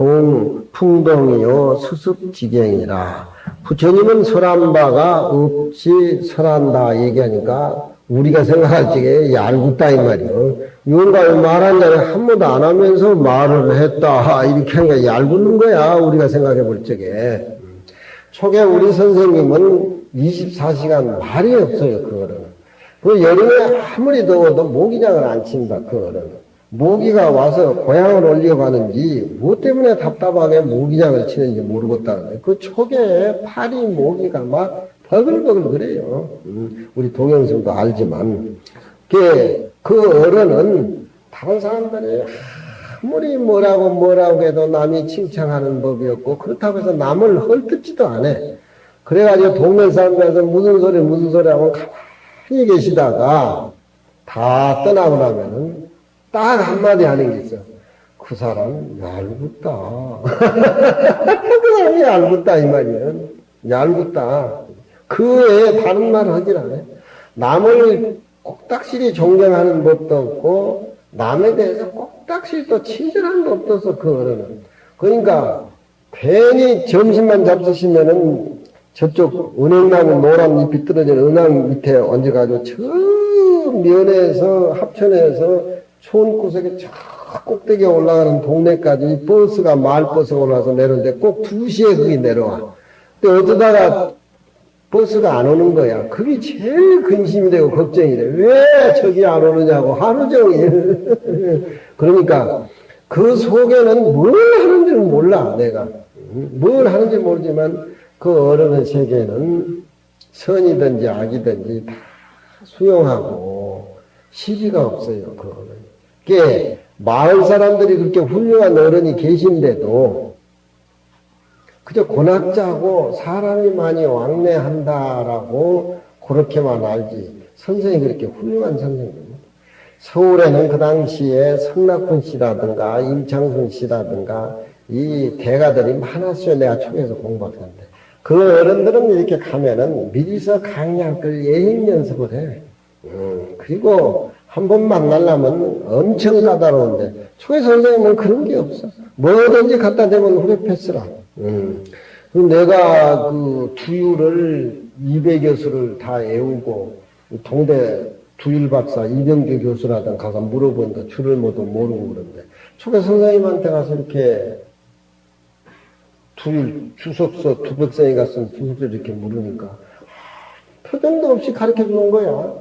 풍동이요 수습지경이라. 부처님은 설한 바가 없이 설한다 얘기하니까 우리가 생각할 적에 얄궂다 이 말이요. 영감이 말한 자리 한 번도 안 하면서 말을 했다 이렇게 하니까 얄궂는 거야. 우리가 생각해 볼 적에. 초기 우리 선생님은 24시간 말이 없어요. 그거는. 그 여름에 아무리 더워도 모기장을 안 친다. 그거는. 모기가 와서 고향을 올려가는지 뭐 때문에 답답하게 모기장을 치는지 모르겠다는데 그 초기에 파리 모기가 막 버글버글 그래요. 우리 동영승도 알지만 그 어른은 다른 사람들이 아무리 뭐라고 해도 남이 칭찬하는 법이 없고 그렇다고 해서 남을 헐뜯지도 않아. 그래가지고 동네 사람들한테 무슨 소리 하고 가만히 계시다가 다 떠나고 나면은 딱 한마디 하는 게 있어. 그 사람 얄궂다. 그 사람이 얄궂다 이 말이야. 얄궂다. 그 외에 다른 말을 하질 않아. 남을 꼭딱실히 존경하는 법도 없고 남에 대해서 꼭딱실히 또 친절한 법도 없어 그 어른은. 그러니까 괜히 점심만 잡수시면은 저쪽 은행나무 노란 잎이 떨어진 은행 밑에 얹어가지고 저 면에서 합천에서 촌구석에 저 꼭대기에 올라가는 동네까지 버스가 마을버스가 올라와서 내려오는데 꼭 2시에 거기 내려와. 근데 어쩌다가 버스가 안 오는 거야. 그게 제일 근심이 되고 걱정이 돼. 왜 저기 안 오느냐고 하루 종일. 그러니까 그 속에는 뭘 하는지는 몰라 내가. 뭘 하는지 모르지만 그 어른의 세계는 선이든지 악이든지 다 수용하고 시비가 없어요. 그 어른. 그게 마을 사람들이 그렇게 훌륭한 어른이 계신데도 그저 고낙자고 사람이 많이 왕래한다라고 그렇게만 알지. 선생이 그렇게 훌륭한 선생님. 서울에는 그 당시에 성낙훈 씨라든가 임창순 씨라든가 이 대가들이 많았어요. 내가 초에서 공부했는데. 그 어른들은 이렇게 가면은 미리서 강의할 걸 예행 연습을 해. 그리고 한 번 만나려면 엄청 까다로운데 초에 선생님은 그런 게 없어. 뭐든지 갖다 대면 후배 패스라. 내가 그 두유를 200여수를 다 외우고 동대 두율 박사 이병규 교수라든 가서 물어본다. 줄을 모두 모르고 그런데 초계 선생님한테 가서 이렇게 두율 주석서 두백성이 갔으면 주석서 이렇게 물으니까 표정도 없이 가르쳐 주는 거야.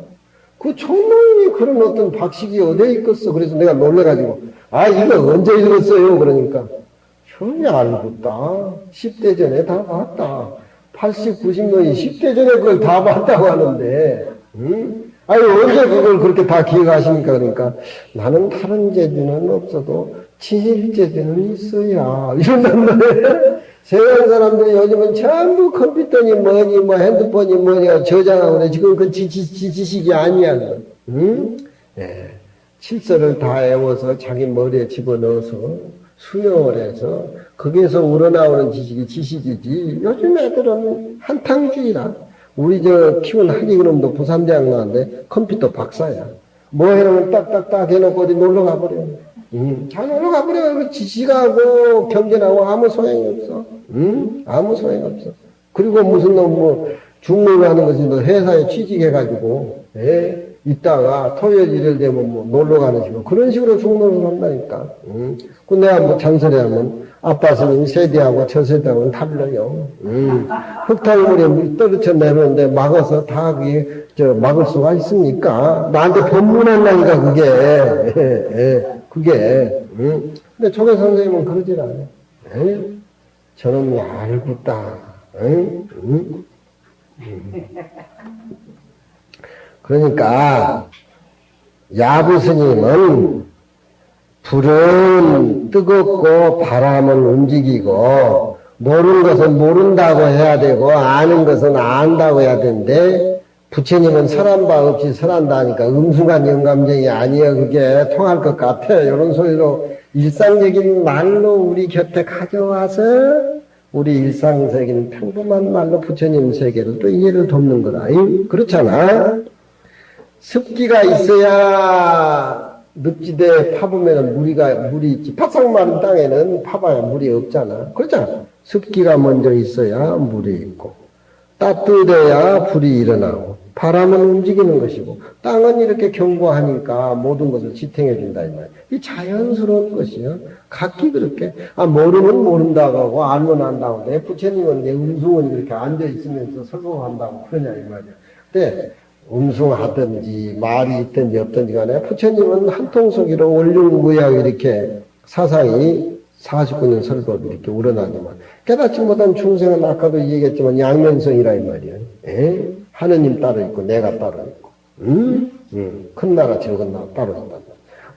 그 총명이 그런 어떤 박식이 어디에 있겠어. 그래서 내가 놀래가지고, 이거 언제 읽었어요? 그러니까, 전혀 알겠다. 10대 전에 다 봤다. 80, 90년이 10대 전에 그걸 다 봤다고 하는데, 응? 언제 그걸 그렇게 다 기억하십니까? 그러니까, 나는 다른 재주는 없어도, 지질 재주는 있어야. 이런단 말이에요. 세상 사람들이 요즘은 전부 컴퓨터니 뭐니, 핸드폰이 뭐니, 저장하고 그래. 지금 그 지식이 아니야. 응? 예. 칠서를 다 외워서 자기 머리에 집어넣어서 수용을 해서 거기에서 우러나오는 지식이 지식이지. 요즘 애들은 한탕주의라. 우리 키운 하기 그놈도 부산대학 나왔는데 컴퓨터 박사야. 뭐 해놓으면 딱딱딱 해놓고 어디 놀러 가버려. 잘 놀러 가버려. 그 지식하고 경전하고 아무 소용이 없어. 아무 소용이 없어. 그리고 무슨 중물을 하는 것이 회사에 취직해가지고, 있다가 토요일 일요일 되면 놀러 가는 식으로 그런 식으로 중노를 한다니까. 그 내가 잔소리하면 아빠 스님 세대하고 저 세대하고는 달라요. 흙탕물에 물 떨어져 내려오는데 막아서 다 그게 막을 수가 있습니까? 나한테 법문한다니까 그게. 근데 조계 선생님은 그러질 않아요. 저놈이 알겠다. 그러니까 야부 스님은 불은 뜨겁고 바람은 움직이고 모르는 것은 모른다고 해야 되고 아는 것은 안다고 해야 되는데 부처님은 설한 바 없이 설한다 하니까 음순한 영감정이 아니야. 그게 통할 것 같아. 이런 소리로 일상적인 말로 우리 곁에 가져와서 우리 일상적인 평범한 말로 부처님 세계를 또 이해를 돕는 거다. 그렇잖아. 습기가 있어야 늪지대에 파보면 물이 있지. 바싹 마른 땅에는 파봐야 물이 없잖아. 그렇잖아. 습기가 먼저 있어야 물이 있고, 따뜻해야 불이 일어나고, 바람은 움직이는 것이고, 땅은 이렇게 견고하니까 모든 것을 지탱해 준다 이 말이야. 이 자연스러운 것이요. 각기 그렇게 모르면 모른다고 하고 알면 안다고 하는데 부처님은 내 음승은 이렇게 앉아 있으면서 설법한다고 그러냐 이 말이야. 근데 음승하든지 말이 있든지 없든지 간에 부처님은 한통속이로 원륜무약 이렇게 사상이 49년 설법이 이렇게 우러나지만 깨닫지 못한 중생은 아까도 얘기했지만 양면성이라 이 말이야. 하느님 따로 있고 내가 따로 있고 큰 나라 적은 나라 따로 있다.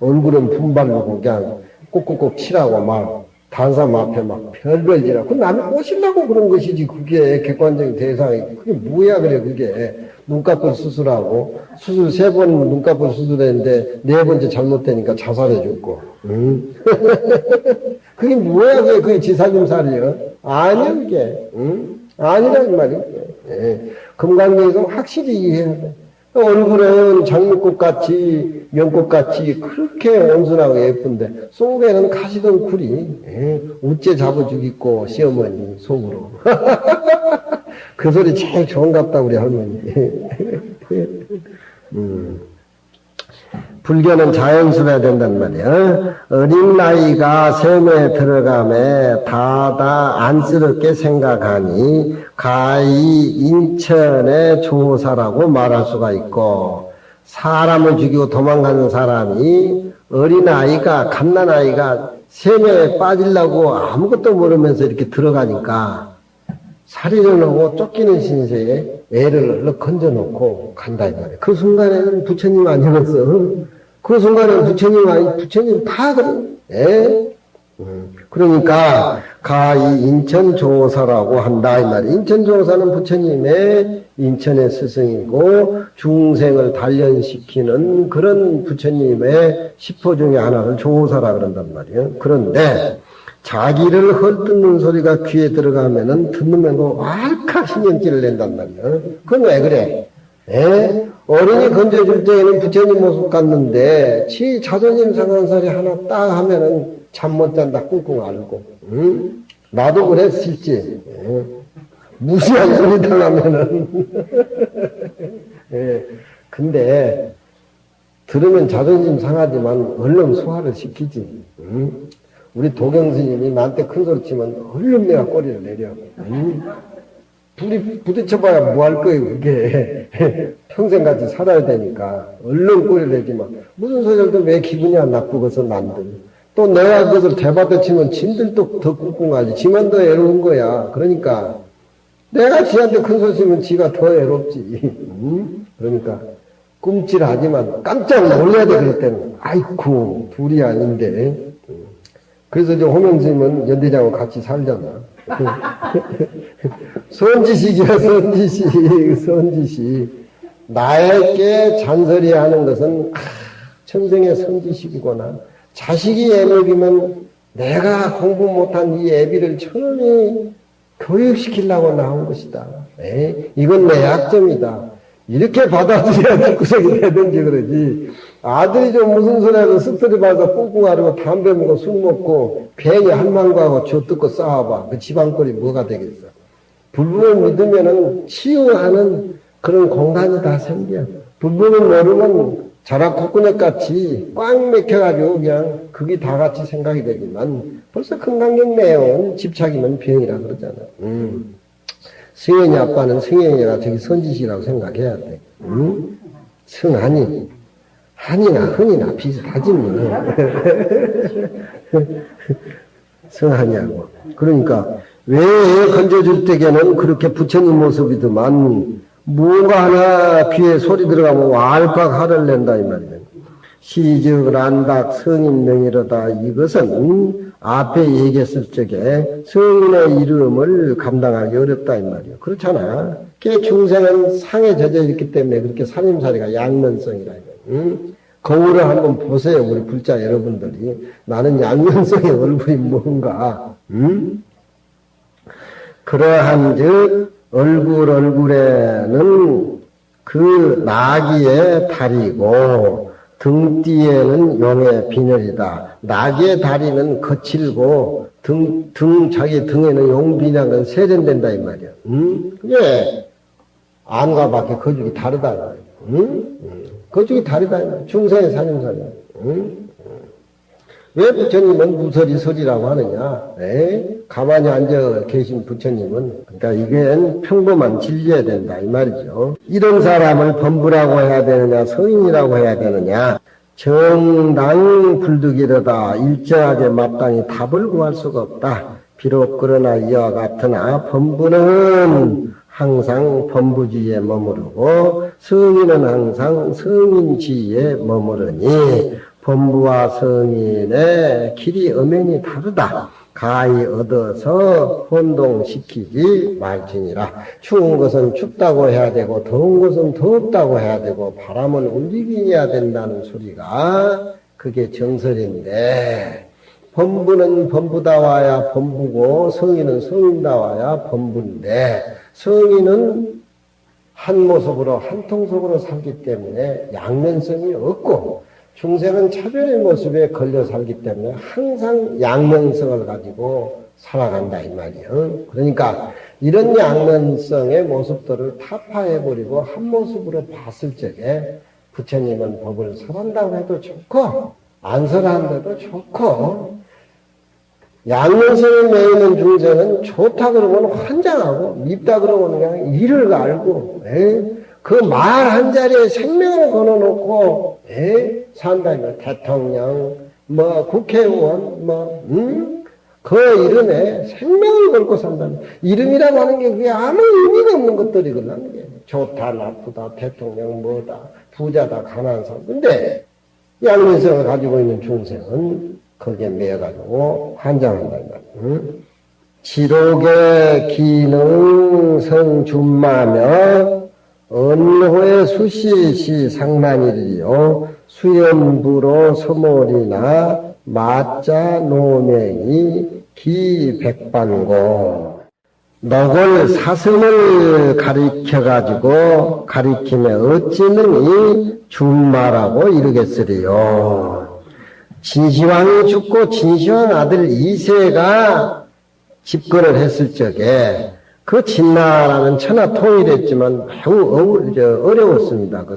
얼굴은 분발하고 그냥 꼭꼭꼭 칠하고 막 단삼 앞에 막 별별 지라고 그 남이 꼬시려고 그런 것이지. 그게 객관적인 대상이 그게 뭐야. 그래 그게 눈꺼풀 수술하고 수술 3번 눈꺼풀 수술했는데 4번째 잘못되니까 자살해 죽고 그게 뭐야. 그게 지사짐살이요. 아니야 그게. 아니란 말이야. 금강경에서 확실히 이해해야 돼. 얼굴은 장미꽃같이 명꽃같이 그렇게 온순하고 예쁜데 속에는 가시던 굴이 우째 잡아 죽이고 시어머니 속으로 그 소리 제일 좋은갑다 우리 할머니. 불교는 자연스러워야 된단 말이야. 어린 나이가 세매에 들어가매 다다 안쓰럽게 생각하니 가히 인천의 조사라고 말할 수가 있고, 사람을 죽이고 도망가는 사람이 어린아이가 갓난아이가 세매에 빠지려고 아무것도 모르면서 이렇게 들어가니까 살인을 하고 쫓기는 신세에 애를 얼른 건져놓고 간다 이 말이야. 그 순간에는 부처님 아니었어. 그 순간에는 부처님 다 그래. 그러니까 가히 인천조사라고 한다 이 말이야. 인천조사는 부처님의 인천의 스승이고 중생을 단련시키는 그런 부처님의 시포 중에 하나를 조사라 그런단 말이야. 그런데 자기를 헐뜯는 소리가 귀에 들어가면은 듣는 맹고 왈칵 신경질을 낸단 말이야. 그건 왜 그래? 어른이 건져줄 때에는 부처님 모습 같는데 지 자존심 상한 소리 하나 딱 하면은 잠 못 잔다 꿍꿍 앓고. 나도 그랬을지. 무시한 소리 당하면은. 근데 들으면 자존심 상하지만 얼른 소화를 시키지. 우리 도경 스님이 나한테 큰 소리 치면 얼른 내가 꼬리를 내려. 둘이 부딪혀봐야 뭐 할 거예요, 그게. 평생 같이 살아야 되니까. 얼른 꼴려내지만. 무슨 소리를 왜 기분이 안 나쁘고서 난들. 또 내가 그것을 대받아치면 진들도 더 꿍꿍하지. 지만 더 애로운 거야. 그러니까. 내가 지한테 큰 소리 치면 지가 더 애롭지. 그러니까. 꿈찔하지만 깜짝 놀라야 돼, 그럴 때는. 아이쿠, 둘이 아닌데. 그래서 저 호명스님은 연대장하고 같이 살잖아. 선지식이야, 선지식, 선지식. 나에게 잔소리 하는 것은, 천생의 선지식이구나. 자식이 애먹이면 내가 공부 못한 이 애비를 천천히 교육시키려고 나온 것이다. 이건 내 약점이다. 이렇게 받아들여야 구석이 되든지 그러지. 아들이 좀 무슨 소리 하고 쓱소리 봐서 꿍꿍하려고 담배 먹고 술 먹고 괜히 할망구하고 쥐어 뜯고 싸워봐. 그 집안꼴이 뭐가 되겠어. 불법을 믿으면은 치유하는 그런 공간이 다 생겨. 불법을 모르면 자락 콧구녕 같이 꽉 맥혀가지고 그냥 그게 다 같이 생각이 되지만 벌써 금강경 내용은 집착이면 병이라 그러잖아. 승현이 아빠는 승현이가 저기 선지시라고 생각해야 돼. 승한이. 한이나 흔이나 비슷하지 뭐. 승한이하고. 그러니까 왜 건져줄 때에는 그렇게 부처님 모습이더만 뭔가 하나 귀에 소리 들어가면 왈칵 화를 낸다 이 말이야. 시즉 란닥 성인명이로다. 이것은 앞에 얘기했을 적에 성인의 이름을 감당하기 어렵다 이 말이야. 그렇잖아. 중생은 상에 젖어 있기 때문에 그렇게 살림살이가 양면성이라. 거울을 한번 보세요, 우리 불자 여러분들이. 나는 양면성의 얼굴이 뭔가. 그러한즉 얼굴에는 그 나귀의 다리고 등뒤에는 용의 비늘이다. 나귀의 다리는 거칠고 자기 등에는 용 비늘은 세련된다 이 말이야. 그게 안과 밖에 거죽이 다르다. 거죽이 다르다. 중생의 살림살이야. 왜 부처님은 무서리서리라고 하느냐? 가만히 앉아 계신 부처님은, 그러니까 이게 평범한 진리여야 된다, 이 말이죠. 이런 사람을 범부라고 해야 되느냐, 성인이라고 해야 되느냐, 정당 불득이로다. 일정하게 마땅히 답을 구할 수가 없다. 비록 그러나 이와 같으나 범부는 항상 범부지에 머무르고 성인은 항상 성인지에 머무르니 범부와 성인의 길이 엄연히 다르다. 가히 얻어서 혼동시키지 말지니라. 추운 것은 춥다고 해야 되고 더운 것은 덥다고 해야 되고 바람은 움직여야 된다는 소리가 그게 정설인데, 범부는 범부다와야 범부고 성인은 성인다와야 범부인데, 성인은 한 모습으로 한 통속으로 살기 때문에 양면성이 없고, 중생은 차별의 모습에 걸려 살기 때문에 항상 양면성을 가지고 살아간다 이 말이에요. 그러니까 이런 양면성의 모습들을 타파해버리고 한 모습으로 봤을 적에 부처님은 법을 설한다고 해도 좋고 안 설한데도 좋고, 양면성에 매이는 중생은 좋다 그러면 환장하고 밉다 그러면 그냥 이를 알고 그 말 한 자리에 생명을 걸어놓고 산다. 대통령, 국회의원, 그 이름에 생명을 걸고 산다는. 이름이라고 하는 게 그게 아무 의미가 없는 것들이거든. 좋다, 나쁘다, 대통령 뭐다, 부자다, 가난한 사람. 근데 양면성을 가지고 있는 중생은 거기에 매여가지고 환장한다. 지록의 기능 성준마며 언호의 수시시 상만일이요 수연부로 서몰이나 마자 노명이 기백반고. 너골 사슴을 가리켜가지고 가리키며 어찌는 준마라고 이르겠으리요. 진시황이 죽고 진시황 아들 이세가 집권을 했을 적에 그 진나라는 천하 통일했지만 매우 어려웠습니다. 그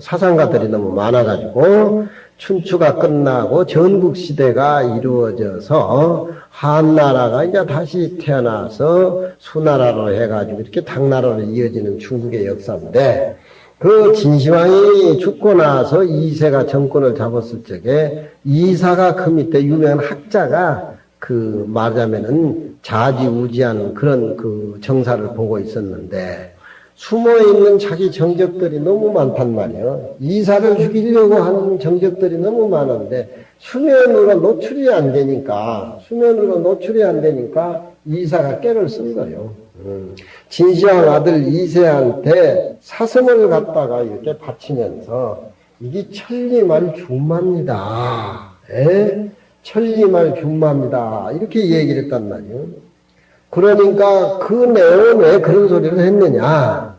사상가들이 너무 많아가지고 춘추가 끝나고 전국시대가 이루어져서 한나라가 이제 다시 태어나서 수나라로 해가지고 이렇게 당나라로 이어지는 중국의 역사인데, 그 진시황이 죽고 나서 이세가 정권을 잡았을 적에 이사가 그 밑에 유명한 학자가 그 말하자면은 좌지우지한 그런 그 정사를 보고 있었는데, 숨어있는 자기 정적들이 너무 많단 말이에요. 이사를 죽이려고 하는 정적들이 너무 많은데 수면으로 노출이 안 되니까 이사가 깨를 쓴 거예요. 진시황 아들 이세한테 사슴을 갖다가 이렇게 바치면서 이게 천리말중마입니다. 천리말중마입니다. 이렇게 얘기를 했단 말이에요. 그러니까 그 내용에 그런 소리를 했느냐.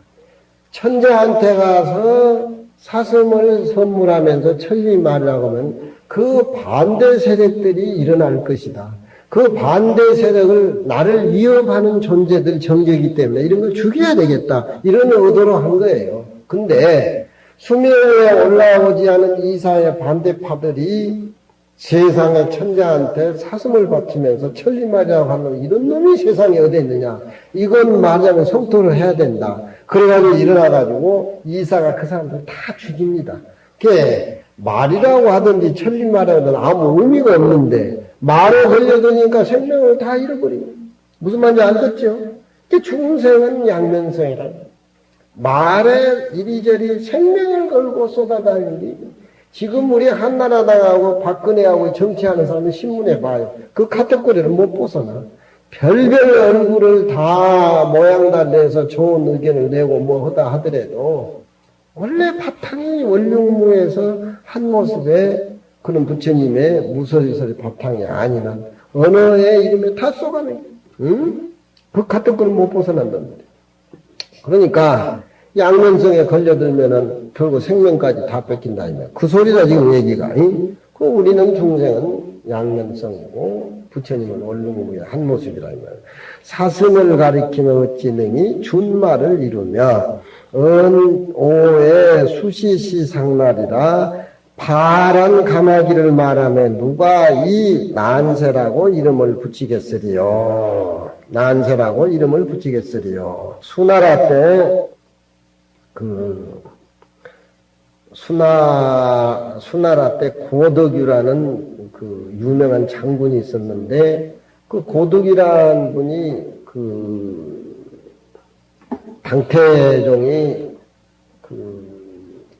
천재한테 가서 사슴을 선물하면서 천리말이라고 하면 그 반대 세력들이 일어날 것이다. 그 반대 세력을 나를 위협하는 존재들 정제이기 때문에 이런 걸 죽여야 되겠다. 이런 의도로 한 거예요. 근데 수명에 올라오지 않은 이사의 반대파들이 세상의 천자한테 사슴을 바치면서 천리말이라고 하는 이런 놈이 세상에 어디 있느냐. 이건 말하자면 성토를 해야 된다. 그래가지고 일어나가지고 이사가 그 사람들 다 죽입니다. 그게 말이라고 하든지 천리말이라고 하든 아무 의미가 없는데 말에 걸려드니까 생명을 다 잃어버리고. 무슨 말인지 알겠죠? 그 중생은 양면성이라. 말에 이리저리 생명을 걸고 쏟아다니는 게 지금 우리 한나라당하고 박근혜하고 정치하는 사람은 신문에 봐요. 그 카테고리를 못 벗어나. 별별 얼굴을 다 모양 달래서 좋은 의견을 내고 뭐 하다 하더라도 원래 바탕이 원룡무에서 한 모습의 그런 부처님의 무서리서리 바탕이 아니라 언어의 이름에 다 쏘가는 그 카테고리를 못 벗어난단 말이에요. 그러니까 양면성에 걸려들면은 결국 생명까지 다 뺏긴다. 그 소리다 지금 얘기가. 그 우리는 중생은 양면성이고 부처님은 원룸무의 한 모습이라. 사슴을 가리키며 어찌 능히 준말을 이루며 언오의 수시시상날이라 파란 가마귀를 말하며 누가 이 난세라고 이름을 붙이겠으리요. 난세라고 이름을 붙이겠으리요. 수나라 때 수나라 때 고덕유라는 그 유명한 장군이 있었는데, 그 고덕이라는 분이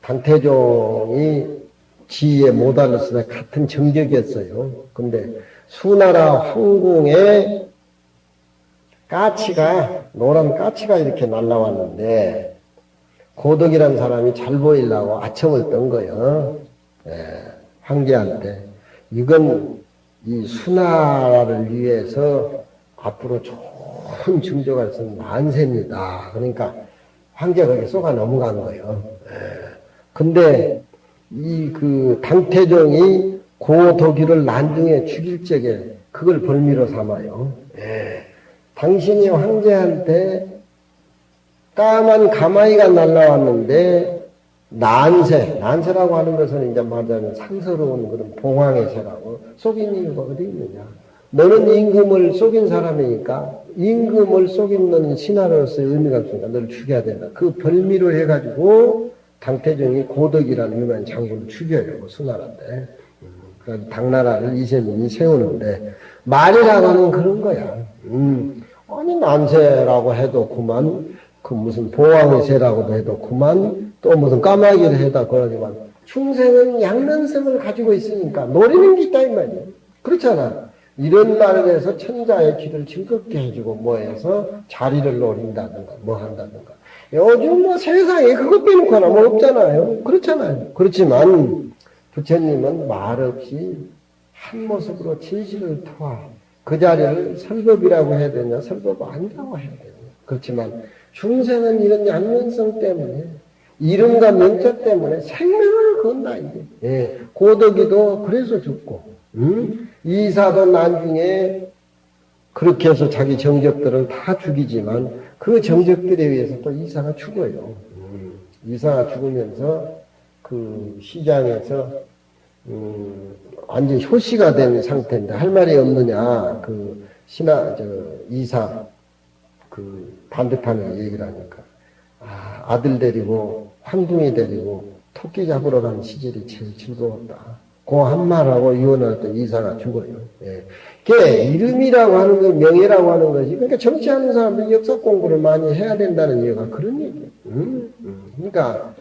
당태종이 지위에 못 알았을 때 같은 정적이었어요. 근데 수나라 황궁에 노란 까치가 이렇게 날라왔는데, 고덕이라는 사람이 잘 보이려고 아첨을 떤 거예요. 황제한테. 이건 이 수나라를 위해서 앞으로 좋은 증조가 있는 만세입니다. 그러니까 황제가 거기에 쏘가 넘어간 거예요. 근데 당태종이 고덕이를 난중에 죽일 적에 그걸 벌미로 삼아요. 당신이 황제한테 까만 가마이가 날라왔는데 난세라고 하는 것은 이제 말하자면 상서로운 그런 봉황의 새라고. 속인 이유가 어디 있느냐. 너는 임금을 속인 사람이니까 임금을 속인 너는 신하로서의 의미가 없으니까 너를 죽여야 된다. 그 벌미로 해가지고 당태종이 고덕이라는 유명한 장군을 죽여요. 수나라인데. 그래서 당나라를 이세민이 세우는데 말이라고 하는 그런 거야. 아니 난세라고 해도 그만 그 무슨 봉황의 새라고도 해도 그만 또 무슨 까마귀를 해도 그러지만 중생은 양면성을 가지고 있으니까 노리는 게 있다 이 말이에요. 그렇잖아. 이런 말을 해서 천자의 길을 즐겁게 해주고 뭐 해서 자리를 노린다든가 뭐 한다든가. 요즘 뭐 세상에 그것 빼놓고나 뭐 없잖아요. 그렇잖아요. 그렇지만 부처님은 말없이 한 모습으로 진실을 토하 그 자리를 설법이라고 해야 되냐 설법 아니라고 해야 되냐. 그렇지만 중생은 이런 양면성 때문에 이름과 명자 때문에 생명을 건다 이게. 고덕이도 그래서 죽고 이사도 나중에 그렇게 해서 자기 정적들을 다 죽이지만 그 정적들에 의해서 또 이사가 죽어요. 이사가 죽으면서 그 시장에서 완전 효시가 된 상태인데 할 말이 없느냐. 이사, 반대편에 얘기를 하니까. 아들 데리고, 황둥이 데리고, 토끼 잡으러 간 시절이 제일 즐거웠다. 그 한 말하고 이혼할 때 이사가 죽어요. 예. 그게 이름이라고 하는 거, 명예라고 하는 것이, 그러니까 정치하는 사람들이 역사 공부를 많이 해야 된다는 이유가 그런 얘기예요. 그러니까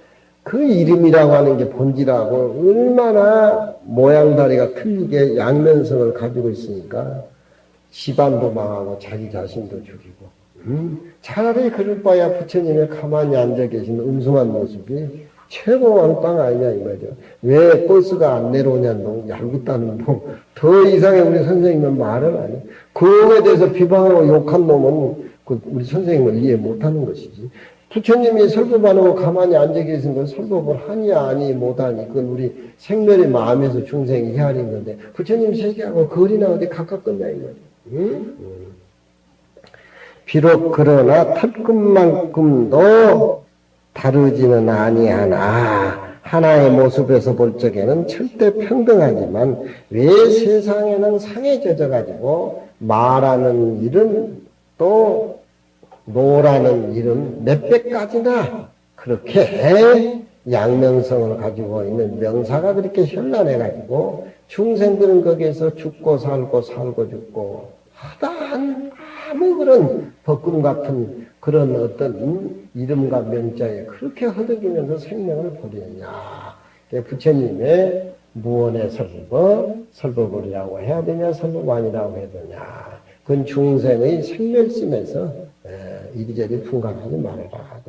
그 이름이라고 하는 게 본질하고 얼마나 모양다리가 틀리게 양면성을 가지고 있으니까 집안도 망하고 자기 자신도 죽이고. 차라리 그럴 바야 부처님의 가만히 앉아 계신 음숭한 모습이 최고 왕빵 아니냐 이 말이죠. 왜 버스가 안 내려오냐 너 얄궂다는 놈. 더 이상의 우리 선생님은 말을 안 해. 그거에 대해서 비방하고 욕한 놈은 우리 선생님을 이해 못하는 것이지. 부처님이 설법하고 가만히 앉아 계신 건 설법을 하니 아니 못하니 그건 우리 생멸의 마음에서 중생이 헤아린 건데 부처님 세계하고 거리나 어디 가깝겠냐 이 말이에요. 비록 그러나 털끝만큼도 다르지는 아니하나 하나의 모습에서 볼 적에는 절대 평등하지만 왜 세상에는 상에 젖어가지고 말하는 일은 또 노라는 일은 몇백 가지나 그렇게 양명성을 가지고 있는 명사가 그렇게 현란해가지고 중생들은 거기에서 죽고 살고 살고 죽고 하다한 아무 그런 벚금 같은 그런 어떤 이름과 명자에 그렇게 허덕이면서 생명을 버리느냐. 부처님의 무언의 설법을이라고 해야 되냐, 설법 아니라고 해야 되냐. 그건 중생의 생멸심에서 이리저리 풍감하지 말아라.